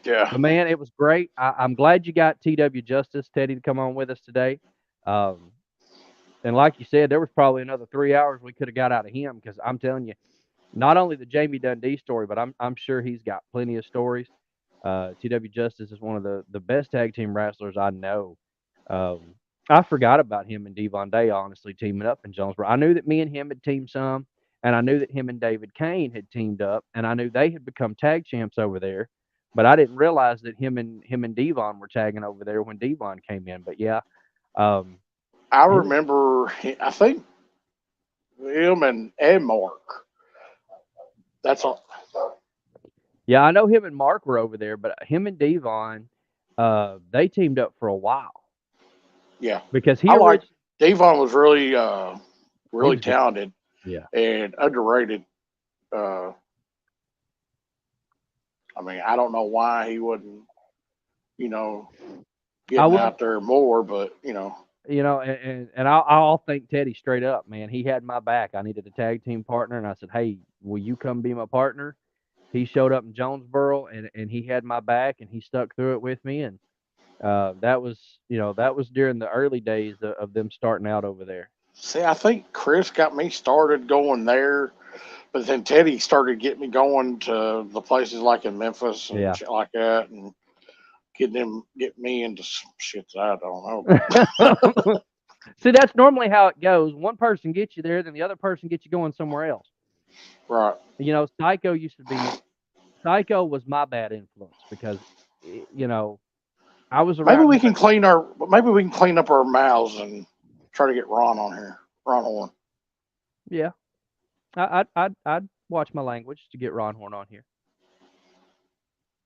Yeah. But man, it was great. I'm glad you got TW Justice, Teddy, to come on with us today. And like you said, there was probably another 3 hours we could have got out of him because I'm telling you, not only the Jamie Dundee story, but I'm sure he's got plenty of stories. TW Justice is one of the best tag team wrestlers I know. Um, I forgot about him and Devon Day honestly teaming up in Jonesboro. I knew that me and him had teamed some, and I knew that him and David Kane had teamed up, and I knew they had become tag champs over there. But I didn't realize that him and Devon were tagging over there when Devon came in. But yeah, um, I he was, remember, I think him and Mark. That's all. yeah, I know him and Mark were over there, but him and Devon, they teamed up for a while Yeah. because he I like originally Devon was really, he really was good. talented Yeah. and underrated. Uh, I mean, I don't know why he wouldn't, you know, I getting will, out there more, but and I'll thank Teddy straight up, man. He had my back. I needed a tag team partner, and I said, "Hey, will you come be my partner?" He showed up in Jonesboro, and he had my back, and he stuck through it with me, and that was during the early days of them starting out over there. see, I think Chris got me started going there, but then Teddy started getting me going to the places like in Memphis and Yeah. shit like that, and get me into some shit that I don't know. See, that's normally how it goes. One person gets you there, then the other person gets you going somewhere else. Right. Psycho used to be Psycho was my bad influence because I was Maybe around we him. can clean up our mouths and try to get Ron on here. Ron Horn. Yeah, I'd watch my language to get Ron Horn on here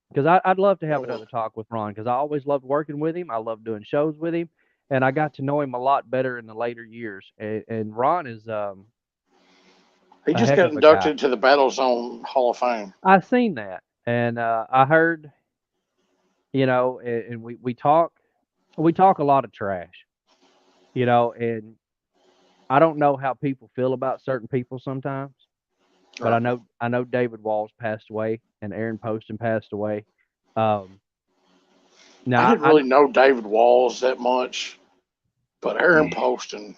because I'd love to have another talk with Ron because I always loved working with him. I loved doing shows with him, and I got to know him a lot better in the later years. And Ron is He a just heck got of a guy. inducted to the Battlezone Hall of Fame. I seen that, and I heard, and we talk a lot of trash, and I don't know how people feel about certain people sometimes, but Right. I know David Walls passed away and Aaron Poston passed away. Um, I now didn't really know David Walls that much, but Aaron I Poston.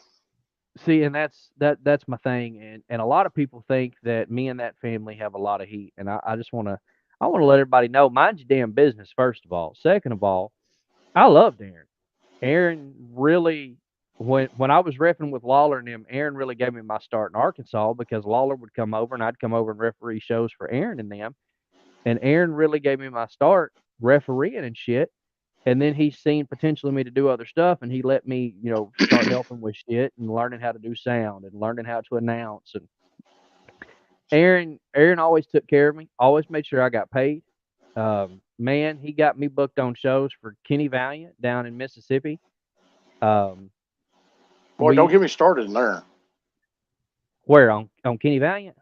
see, and that's my thing, and a lot of people think that me and that family have a lot of heat, and I just want to let everybody know, mind your damn business first of all. Second of all, I loved Aaron. Aaron really when I was reffing with Lawler and them, Aaron really gave me my start in Arkansas because Lawler would come over and I'd come over and referee shows for Aaron and them. And Aaron really gave me my start refereeing and shit. And then he's seen potential in me to do other stuff and he let me, start helping with shit and learning how to do sound and learning how to announce. And Aaron always took care of me, always made sure I got paid. Man, he got me booked on shows for Kenny Valiant down in Mississippi. Um, Boy, don't we get me started in there. Where on Kenny Valiant?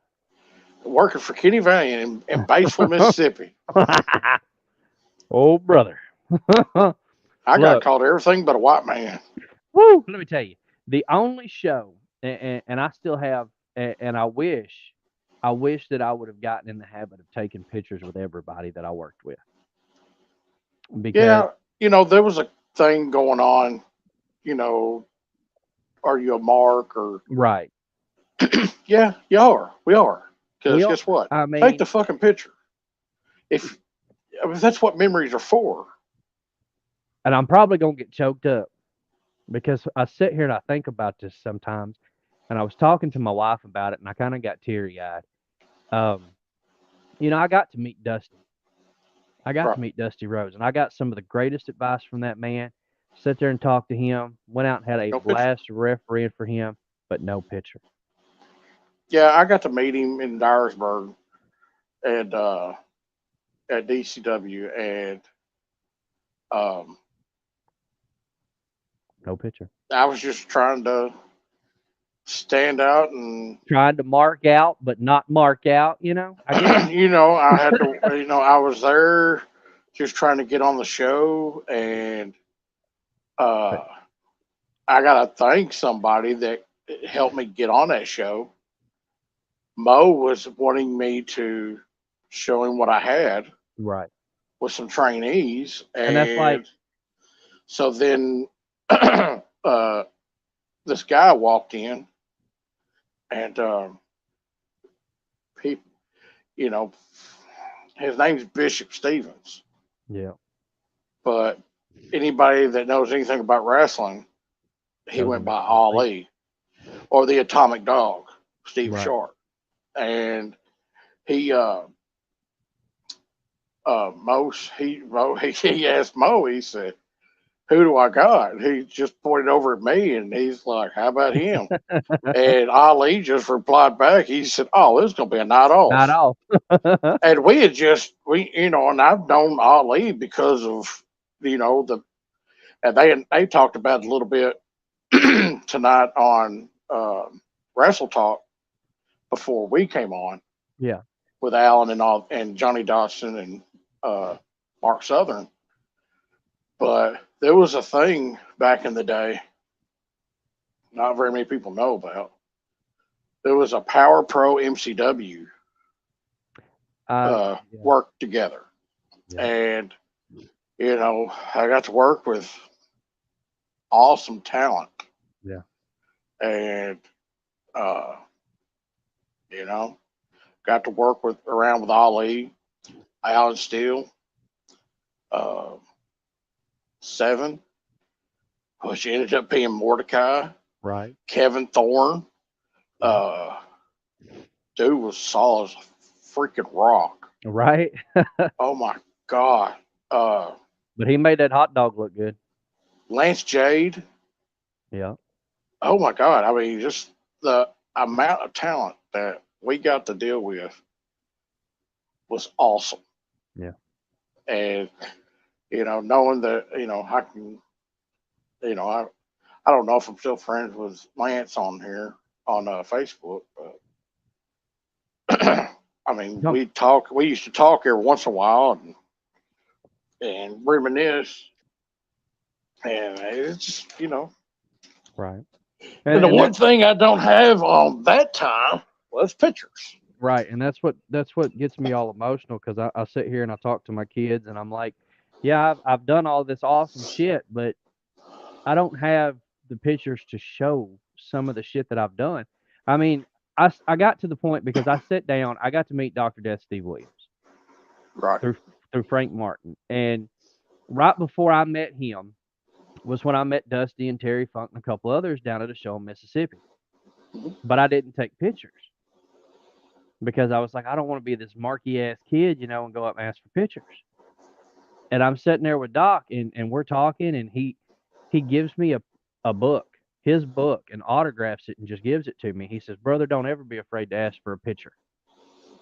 Working for Kenny Valiant in Batesville, Mississippi. Oh brother. I got Look, called everything but a white man. woo, let me tell you, the only show, and I still have, and I wish that I would have gotten in the habit of taking pictures with everybody that I worked with because Yeah, there was a thing going on. You know, are you a mark or? right, Yeah, you are. We are. we Because are. guess what? I Take the mean, fucking picture. If, if that's what memories are for. and I'm probably gonna get choked up because I sit here and I think about this sometimes, and I was talking to my wife about it, and I kind of got teary eyed. Um, I got to meet Dusty. I got Right. to meet Dusty Rhodes, and I got some of the greatest advice from that man. Sit there and talk to him. Went out and had a No picture. blast refereeing for him, but no picture. Yeah, I got to meet him in Dyersburg and at DCW, and um, No picture. I was just trying to stand out, and Trying to mark out, but not mark out. I guess. I had to. I was there just trying to get on the show, and But uh, I gotta thank somebody that helped me get on that show. Mo was wanting me to show him what I had, right. with some trainees, And that's like, so then this guy walked in, and he, you know, his name's Bishop Stevens. yeah, But anybody that knows anything about wrestling, he Knows went him by as Ali. Ali or the Atomic Dog, Steve Right. Sharp. And he he asked Mo, he said, "Who do I got?" And he just pointed over at me, and he's like, "How about him?" And Ali just replied back. He said, "Oh, this is gonna be a night not off." off. And and I've known Ali because of and they talked about it a little bit tonight on Wrestle Talk before we came on Yeah, with Alan and Johnny Dotson and Mark Southern. But there was a thing back in the day, not very many people know about. There was a Power Pro MCW yeah, worked together, yeah, and I got to work with awesome talent, yeah. and uh, you know, got to work around with Ali, Alan Steele, uh, Seven, which ended up being Mordecai, Right, Kevin Thorne. yeah. Dude was solid as a freaking rock. Right. Oh my god. Uh, But he made that hot dog look good. Lance Jade. Yeah, Oh my god. I mean, just the amount of talent that we got to deal with was awesome. yeah. And knowing that, I can, I don't know if I'm still friends with Lance on here on Facebook, but I mean, No. we used to talk every once in a while and reminisce, and it's just, Right. and the And one thing I don't have on that time was pictures. right, and that's what gets me all emotional because I sit here and I talk to my kids and I'm like, yeah, I've done all this awesome shit, but I don't have the pictures to show some of the shit that I've done. I mean, I got to the point because I sat down, I got to meet Dr. Death Steve Williams Right. through Frank Martin, and right before I met him was when I met Dusty and Terry Funk and a couple others down at a show in Mississippi. Mhm. But I didn't take pictures because I was like, I don't want to be this marky ass kid, and go up and ask for pictures. And I'm sitting there with Doc and we're talking and he gives me a book, his book, and autographs it and just gives it to me. He says, "Brother, don't ever be afraid to ask for a picture."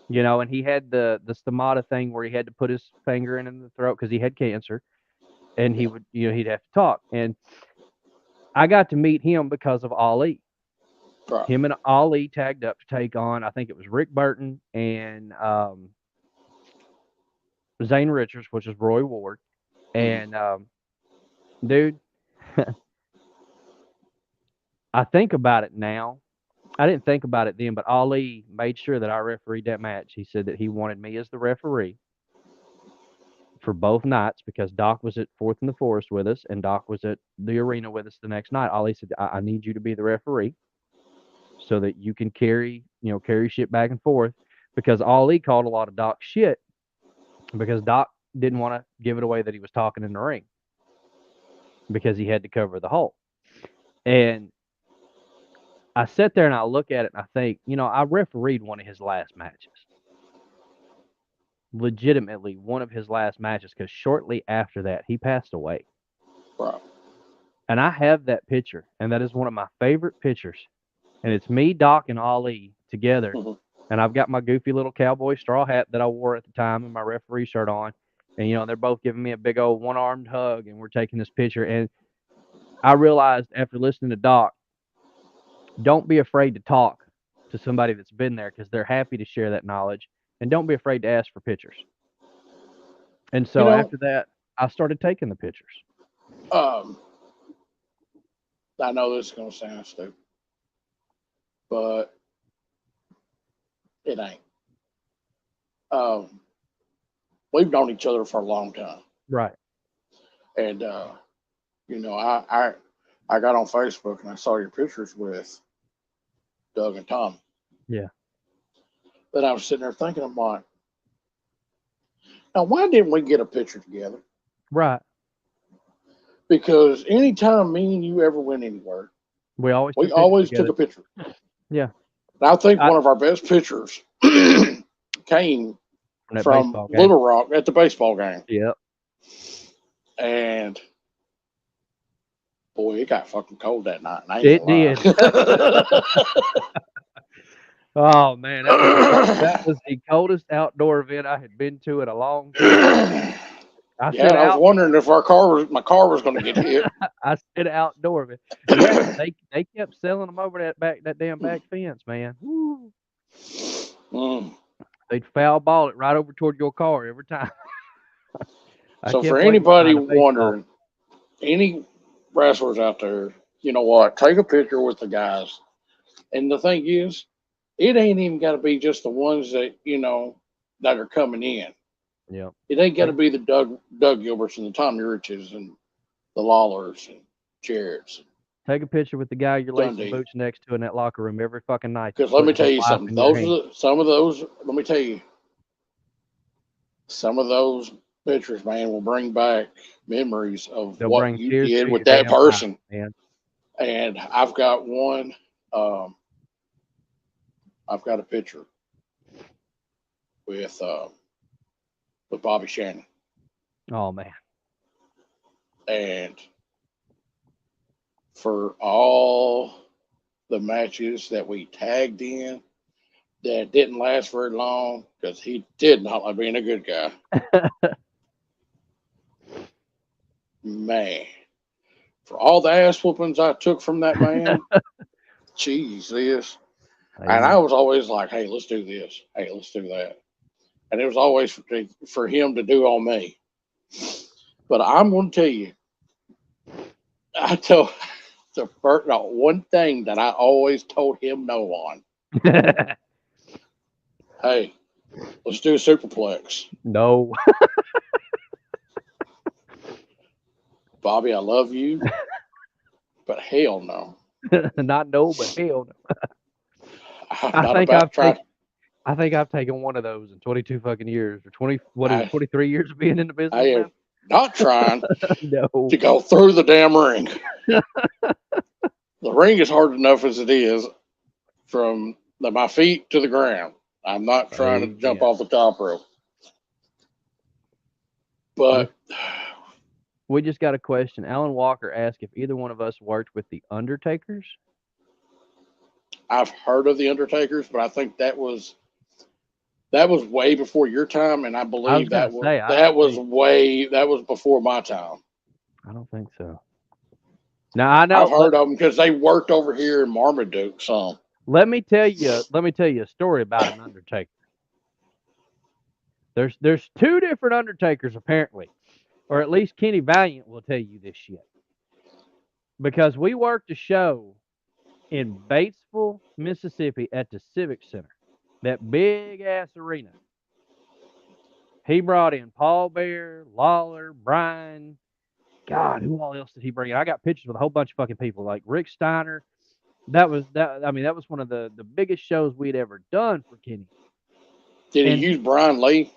And he had the stomata thing where he had to put his finger in the throat because he had cancer, and he would, he'd have to talk. And I got to meet him because of Ali. Right. Him and Ali tagged up to take on, I think it was Rick Burton and Zane Richards, which is Roy Ward. And dude, I think about it now. I didn't think about it then, but Ali made sure that I refereed that match. He said that he wanted me as the referee for both nights because Doc was at Fourth in the Forest with us and Doc was at the arena with us the next night. Ali said, I need you to be the referee so that you can carry shit back and forth because Ali called a lot of Doc's shit because Doc didn't want to give it away that he was talking in the ring because he had to cover the hole. And I sit there and I look at it and I think, I refereed one of his last matches. Legitimately one of his last matches because shortly after that, he passed away. Right. And I have that picture, and that is one of my favorite pictures. And it's me, Doc, and Ali together. Mhm. And I've got my goofy little cowboy straw hat that I wore at the time and my referee shirt on. And, they're both giving me a big old one-armed hug, and we're taking this picture. And I realized after listening to Doc, don't be afraid to talk to somebody that's been there because they're happy to share that knowledge. And don't be afraid to ask for pictures. And You so know, after that, I started taking the pictures. um, I know this is gonna sound stupid, but it ain't. Um, we've known each other for a long time. Right. And you know, I got on Facebook and I saw your pictures with Doug and Tom. Yeah. But I was sitting there thinking, I'm like, now why didn't we get a picture together? Right. Because anytime me and you ever went anywhere, We always took a picture. Yeah. And I think one of our best pictures came from Little Rock at the baseball game. Yep. And boy, it got fucking cold that night. And I It ain't did. Oh man, that was the coldest outdoor event I had been to in a long time. I was wondering if my car was going to get hit. I said outdoor, man. Yeah, they kept selling them over that damn back fence, man. Woo. They'd foul ball it right over toward your car every time. So for anybody wondering, any wrestlers out there, you know what? Take a picture with the guys. And the thing is, it ain't even got to be just the ones that, you know, that are coming in. Yeah. It ain't got to be the Doug Gilberts and the Tommy Riches and the Lawlers and Jarrett's. Take a picture with the guy you're lacing boots next to in that locker room every fucking night. Because let me tell you something. Some of those. Let me tell you. Some of those pictures, man, will bring back memories of what you did with that person. Man. And I've got one. I've got a picture with Bobby Shannon. Oh man. And for all the matches that we tagged in that didn't last very long, because he did not like being a good guy. Man, for all the ass whoopings I took from that man, Jesus. And I was always like, hey, let's do this. Hey, let's do that. And it was always for him to do on me. But I'm going to tell you, I told one thing that I always told him no on. Hey, let's do a superplex. No. Bobby, I love you, but hell no. Not no, but hell no. I think I've taken one of those in 22 fucking years, or 23 years of being in the business. I am not trying no. to go through the damn ring. The ring is hard enough as it is from my feet to the ground. I'm not trying to jump off the top rope. But we just got a question. Alan Walker asked if either one of us worked with the Undertakers. I've heard of the Undertakers, but I think that was way before your time, and I believe that was before my time. I don't think so. Now I know I've heard of them because they worked over here in Marmaduke. So let me tell you a story about an Undertaker. There's two different Undertakers apparently, or at least Kenny Valiant will tell you this shit. Because we worked a show in Batesville, Mississippi at the Civic Center, that big ass arena. He brought in Paul Bear, Lawler, Brian. God, who all else did he bring in? I got pictures with a whole bunch of fucking people, like Rick Steiner. That was one of the biggest shows we'd ever done for Kenny. Did he use Brian Lee?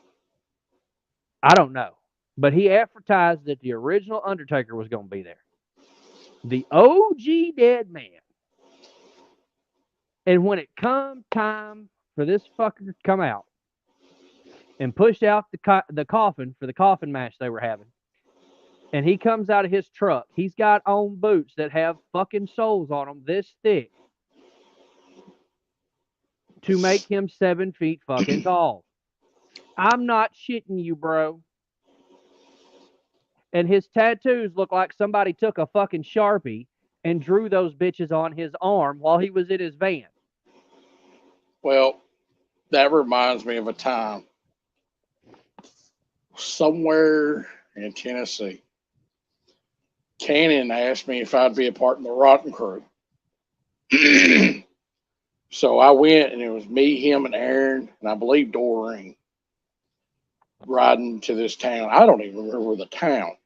I don't know. But he advertised that the original Undertaker was going to be there. The OG Dead Man. And when it come time for this fucker to come out and push out the coffin for the coffin match they were having, and he comes out of his truck, he's got on boots that have fucking soles on them this thick to make him 7 feet fucking tall. I'm not shitting you, bro. And his tattoos look like somebody took a fucking Sharpie and drew those bitches on his arm while he was in his van. Well, that reminds me of a time somewhere in Tennessee. Cannon asked me if I'd be a part in the Rotten Crew. So I went, and it was me, him, and Aaron, and I believe Doreen. riding to this town. I don't even remember the town,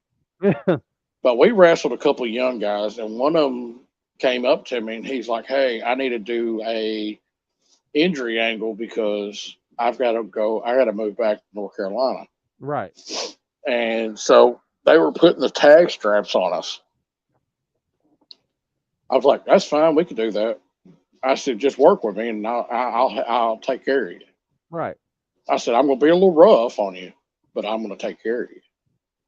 but we wrestled a couple of young guys, and one of them came up to me and he's like, "Hey, I need to do a injury angle because I've got to go. I got to move back to North Carolina." Right. And so they were putting the tag straps on us. I was like, "That's fine. We can do that." I said, "Just work with me, and I'll take care of you." Right. I said, "I'm going to be a little rough on you, but I'm going to take care of you."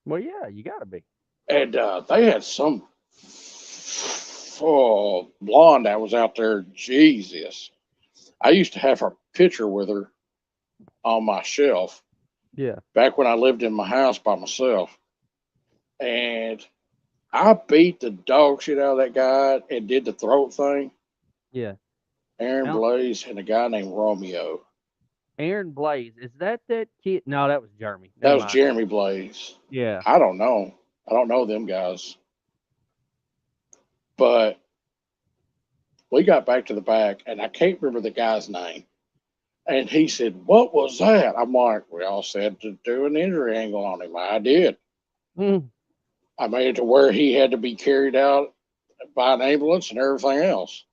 Well, yeah, you got to be. And they had some blonde that was out there. Jesus, I used to have her picture with her on my shelf. Yeah. Back when I lived in my house by myself, and I beat the dog shit out of that guy and did the throat thing. Yeah. Aaron Now, Blaze and a guy named Romeo. Aaron Blaze, is that kid? No, that was Jeremy. That Never was mind. Jeremy Blaze. Yeah. I don't know. I don't know them guys. But we got back to the back, and I can't remember the guy's name. And he said, "What was that?" I'm like, "We all said to do an injury angle on him." I did. Mm. I made it to where he had to be carried out by an ambulance and everything else.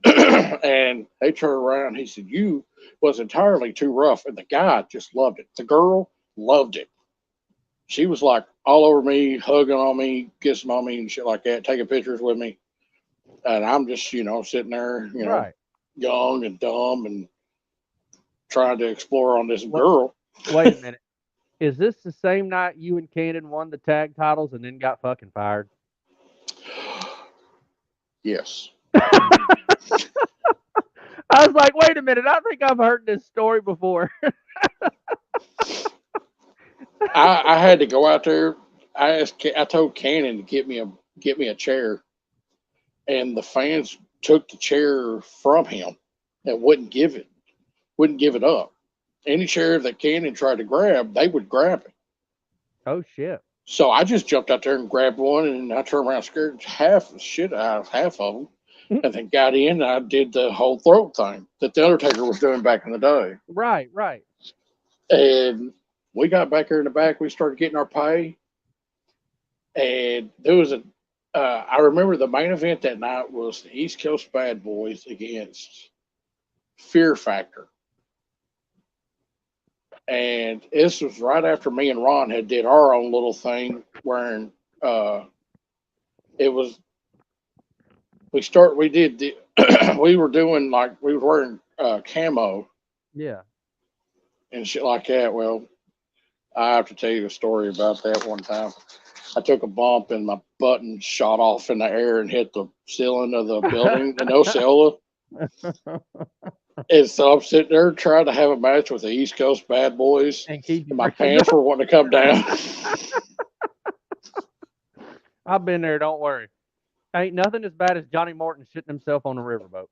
And they turned around. He said, "You was entirely too rough." And the guy just loved it. The girl loved it. She was like all over me, hugging on me, kissing on me, and shit like that, taking pictures with me. And I'm just, sitting there, Right. young and dumb and trying to explore on this What? girl. Wait a minute. Is this the same night you and Cannon won the tag titles and then got fucking fired? Yes. I was like, wait a minute. I think I've heard this story before. I had to go out there. I told Cannon to get me a chair, and the fans took the chair from him and wouldn't give it up. Any chair that Cannon tried to grab, they would grab it. Oh shit. So I just jumped out there and grabbed one, and I turned around, scared half the shit out of half of them, and then got in. And I did the whole throat thing that the Undertaker was doing back in the day. Right, right. And we got back there in the back. We started getting our pay, and there was I remember the main event that night was the East Coast Bad Boys against Fear Factor. And this was right after me and Ron had did our own little thing wearing it was we did the we were doing like we were wearing camo Yeah. and shit like that. Well, I have to tell you a story about that one time. I took a bump and my button shot off in the air and hit the ceiling of the building in Osceola. And so I'm sitting there trying to have a match with the East Coast Bad Boys, And keep and my pants were wanting to come down. I've been there, don't worry. Ain't nothing as bad as Johnny Morton shitting himself on a riverboat.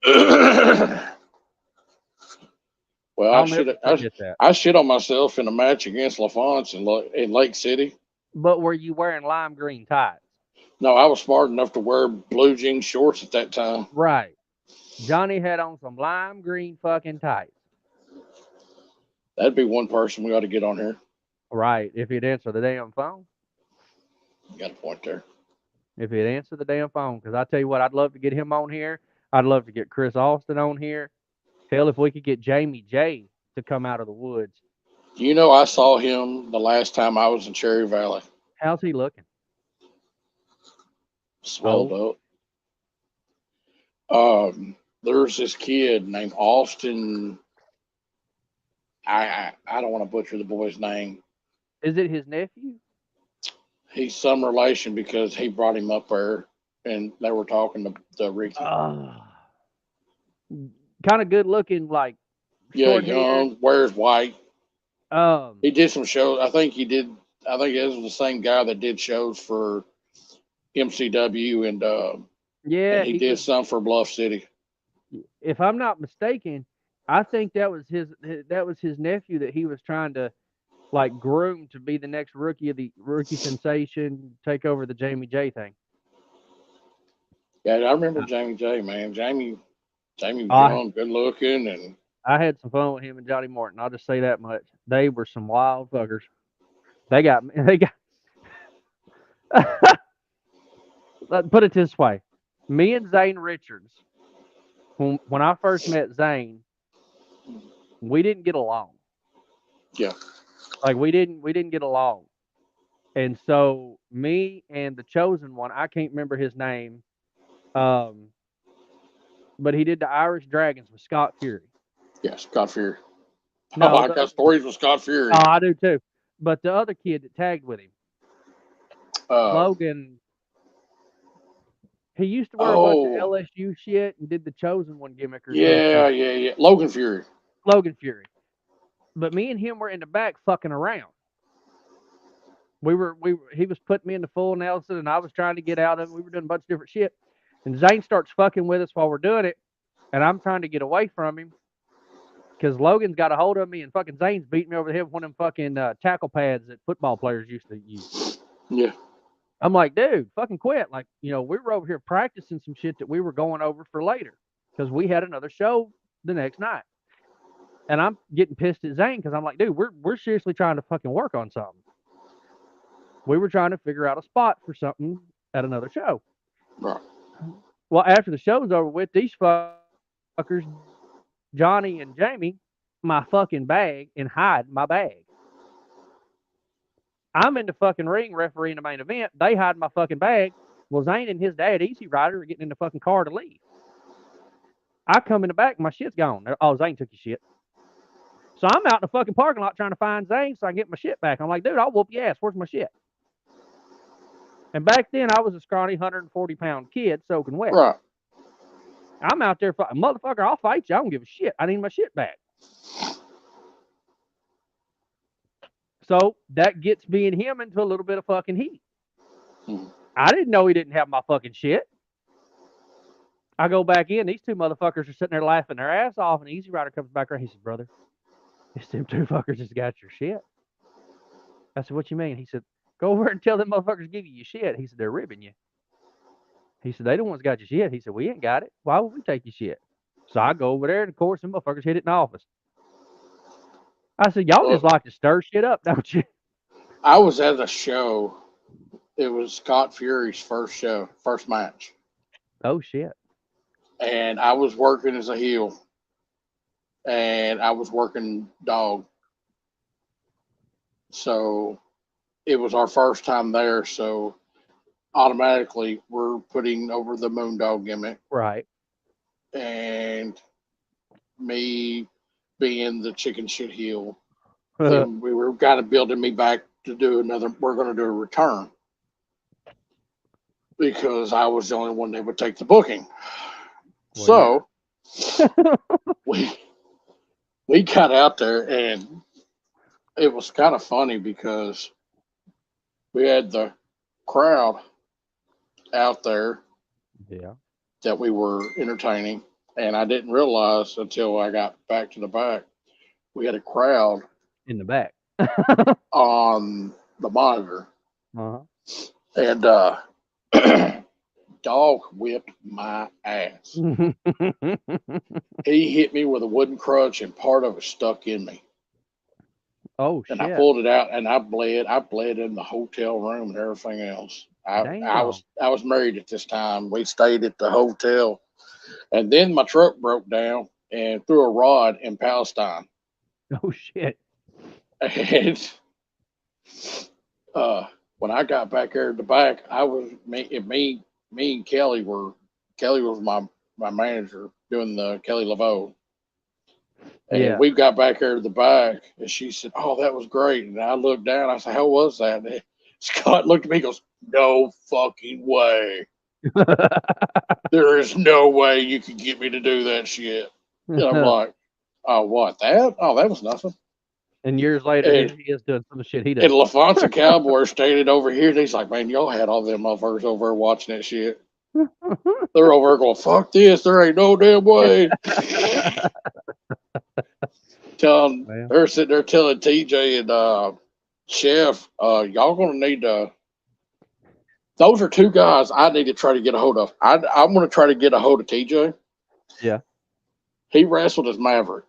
Well, I'll never forget that. I shit on myself in a match against LaFonce in Lake City. But were you wearing lime green tights? No, I was smart enough to wear blue jean shorts at that time. Right. Johnny had on some lime green fucking tights. That'd be one person we ought to get on here. Right. If he'd answer the damn phone. You got a point there. If he'd answer the damn phone. Because I tell you what, I'd love to get him on here. I'd love to get Chris Austin on here. Hell, if we could get Jamie J to come out of the woods. I saw him the last time I was in Cherry Valley. How's he looking? Swelled up. There's this kid named Austin. I don't want to butcher the boy's name. Is it his nephew? He's some relation because he brought him up there and they were talking to Ricky. Kind of good looking, like Yeah, young, wears white. He did some shows. I think this was the same guy that did shows for MCW and he did some for Bluff City. If I'm not mistaken, I think that was his nephew that he was trying to like groom to be the next rookie sensation, take over the Jamie J thing. Yeah, I remember Jamie J, man. Jamie was young, good looking, and I had some fun with him and Johnny Morton. I'll just say that much. They were some wild fuckers. They got. Let's put it this way. Me and Zane Richards, when I first met Zane, we didn't get along. Yeah. Like we didn't get along. And so me and the chosen one, I can't remember his name, but he did the Irish Dragons with Scott Fury. Yeah, Scott Fury. No, I got stories with Scott Fury. Oh, I do too. But the other kid that tagged with him, Logan, he used to wear a bunch of LSU shit and did the chosen one gimmick or something. Yeah. Logan Fury. Logan Fury. But me and him were in the back fucking around. He was putting me in the full Nelson and I was trying to get out of it. We were doing a bunch of different shit. And Zane starts fucking with us while we're doing it. And I'm trying to get away from him. Because Logan's got a hold of me and fucking Zane's beating me over the head with one of them fucking tackle pads that football players used to use. Yeah. I'm like, dude, fucking quit. Like, we were over here practicing some shit that we were going over for later. Because we had another show the next night. And I'm getting pissed at Zane because I'm like, dude, we're seriously trying to fucking work on something. We were trying to figure out a spot for something at another show. Right. Well, after the show's over with, these fuckers, Johnny and Jamie, my fucking bag and hide my bag. I'm in the fucking ring refereeing the main event. They hide my fucking bag. Well, Zane and his dad, Easy Rider, are getting in the fucking car to leave. I come in the back, my shit's gone. Oh, Zane took your shit. So I'm out in the fucking parking lot trying to find Zane so I can get my shit back. I'm like, dude, I'll whoop your ass. Where's my shit? And back then, I was a scrawny 140-pound kid soaking wet. Right. I'm out there, motherfucker, I'll fight you. I don't give a shit. I need my shit back. So that gets me and him into a little bit of fucking heat. I didn't know he didn't have my fucking shit. I go back in. These two motherfuckers are sitting there laughing their ass off. And Easy Rider comes back around. He says, brother, it's them two fuckers just got your shit. I said, what you mean? He said, go over and tell them motherfuckers give you your shit. He said, they're ribbing you. He said, they the ones got your shit. He said, we ain't got it. Why would we take your shit? So I go over there, and of course, them motherfuckers hit it in the office. I said, y'all just like to stir shit up, don't you? I was at a show. It was Scott Fury's first match. Oh, shit. And I was working as a heel. And I was working dog. So it was our first time there. So automatically we're putting over the Moondog gimmick. Right. And me being the chicken shit heel. And we were kind of building me back to do we're going to do a return. Because I was the only one that would take the booking. Well, so we got out there and it was kind of funny because we had the crowd out there that we were entertaining. And I didn't realize until I got back to the back, we had a crowd in the back on the monitor. Uh-huh. And dog whipped my ass. He hit me with a wooden crutch and part of it stuck in me. Oh, shit. And I pulled it out and I bled. I bled in the hotel room and everything else. I was married at this time. We stayed at the hotel. And then my truck broke down and threw a rod in Palestine. Oh, shit. And when I got back there at the back, me and Kelly was my manager doing the Kelly Laveau. And we got back there to the back and she said, oh, that was great. And I looked down, I said, how was that? And Scott looked at me and goes, no fucking way. There is no way you can get me to do that shit. And I'm like, oh, what, that? Oh, that was nothing. And years later, he is doing some shit he does. And LaFonso Cowboy standing over here, and he's like, man, y'all had all them motherfuckers over there watching that shit. They're over there going, fuck this, there ain't no damn way. They're sitting there telling TJ and Chef, y'all gonna need to. Those are two guys I need to try to get a hold of. I'm going to try to get a hold of TJ. Yeah. He wrestled as Maverick.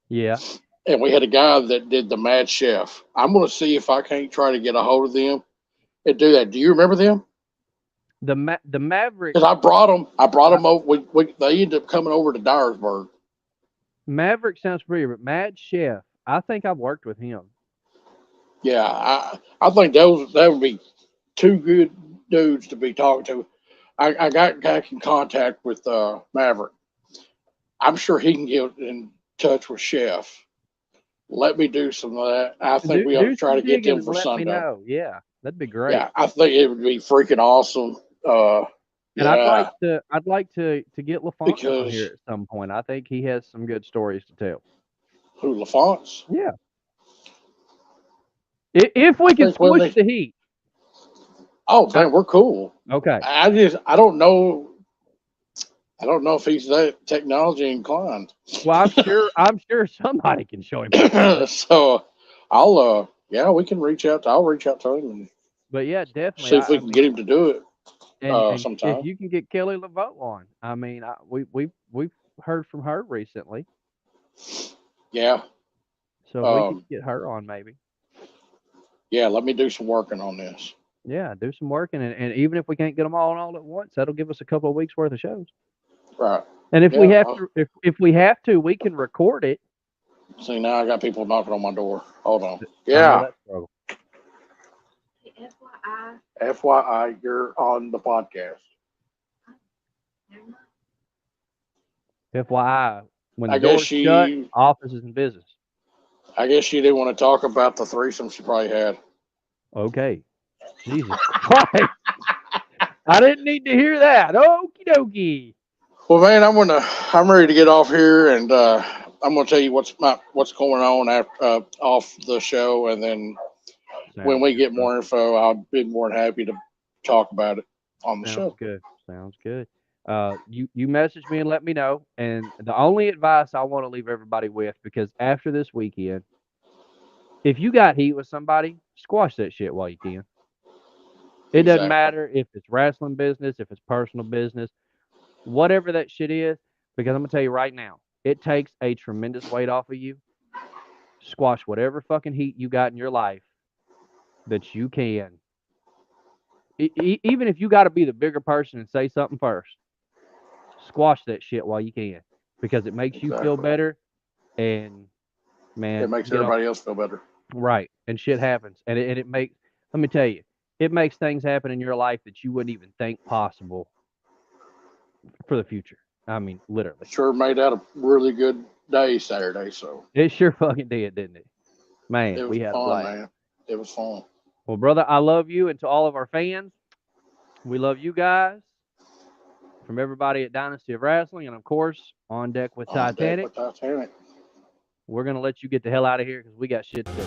Yeah. And we had a guy that did the Mad Chef. I'm going to see if I can't try to get a hold of them and do that. Do you remember them? The Maverick. Because I brought them. Over. They ended up coming over to Dyersburg. Maverick sounds familiar, but Mad Chef, I think I've worked with him. Yeah, I think that would be two good dudes to be talking to. I got back in contact with Maverick. I'm sure he can get in touch with Chef. Let me do some of that. I think we ought to try to get them for let Sunday. me know. Yeah, that'd be great. Yeah, I think it would be freaking awesome. And yeah, I'd like to get LaFont on Because- here at some point. I think he has some good stories to tell. who LaFont's? Yeah. If we can think when squish the heat. Oh man, we're cool. Okay. I don't know. I don't know if he's that technology inclined. Well, I'm sure somebody can show him. So I'll we can reach out. I'll reach out to him and But yeah, definitely. see if we can get him to do it. And sometime. if you can get Kelly LaVote on, I mean, we've heard from her recently, Yeah, so we could get her on maybe. yeah. Let me do some working on this. Yeah, do some working, and even if we can't get them all at once, that'll give us a couple of weeks worth of shows. Right. And if we have to, if we have to, we can record it. See, now I got people knocking on my door. Hold on. I know Yeah. that's trouble. FYI. FYI, you're on the podcast. FYI, when the I guess door's shut, office is in business. I guess she didn't want to talk about the threesome she probably had. Okay. Jesus Christ. I didn't need to hear that. Okie dokie. Well, man, I'm ready to get off here, and I'm gonna tell you what's going on after off the show, and then when we get more info, I'll be more than happy to talk about it on the show. Sounds good. You message me and let me know. And the only advice I want to leave everybody with, because after this weekend, if you got heat with somebody, squash that shit while you can. It doesn't matter if it's wrestling business, if it's personal business, whatever that shit is, because I'm gonna tell you right now, it takes a tremendous weight off of you. Squash whatever fucking heat you got in your life that you can. Even if you got to be the bigger person and say something first, squash that shit while you can, because it makes you feel better, and man, it makes everybody else feel better. Right, and shit happens, and it makes. Let me tell you, it makes things happen in your life that you wouldn't even think possible for the future. I mean, literally. Sure made that a really good day Saturday. So it sure fucking did, didn't it? Man, we had fun, a blast. man. It was fun. Well, brother, I love you, and to all of our fans, we love you guys. From everybody at Dynasty of Wrestling, and of course, On Deck with Titanic. We're going to let you get the hell out of here because we got shit to do.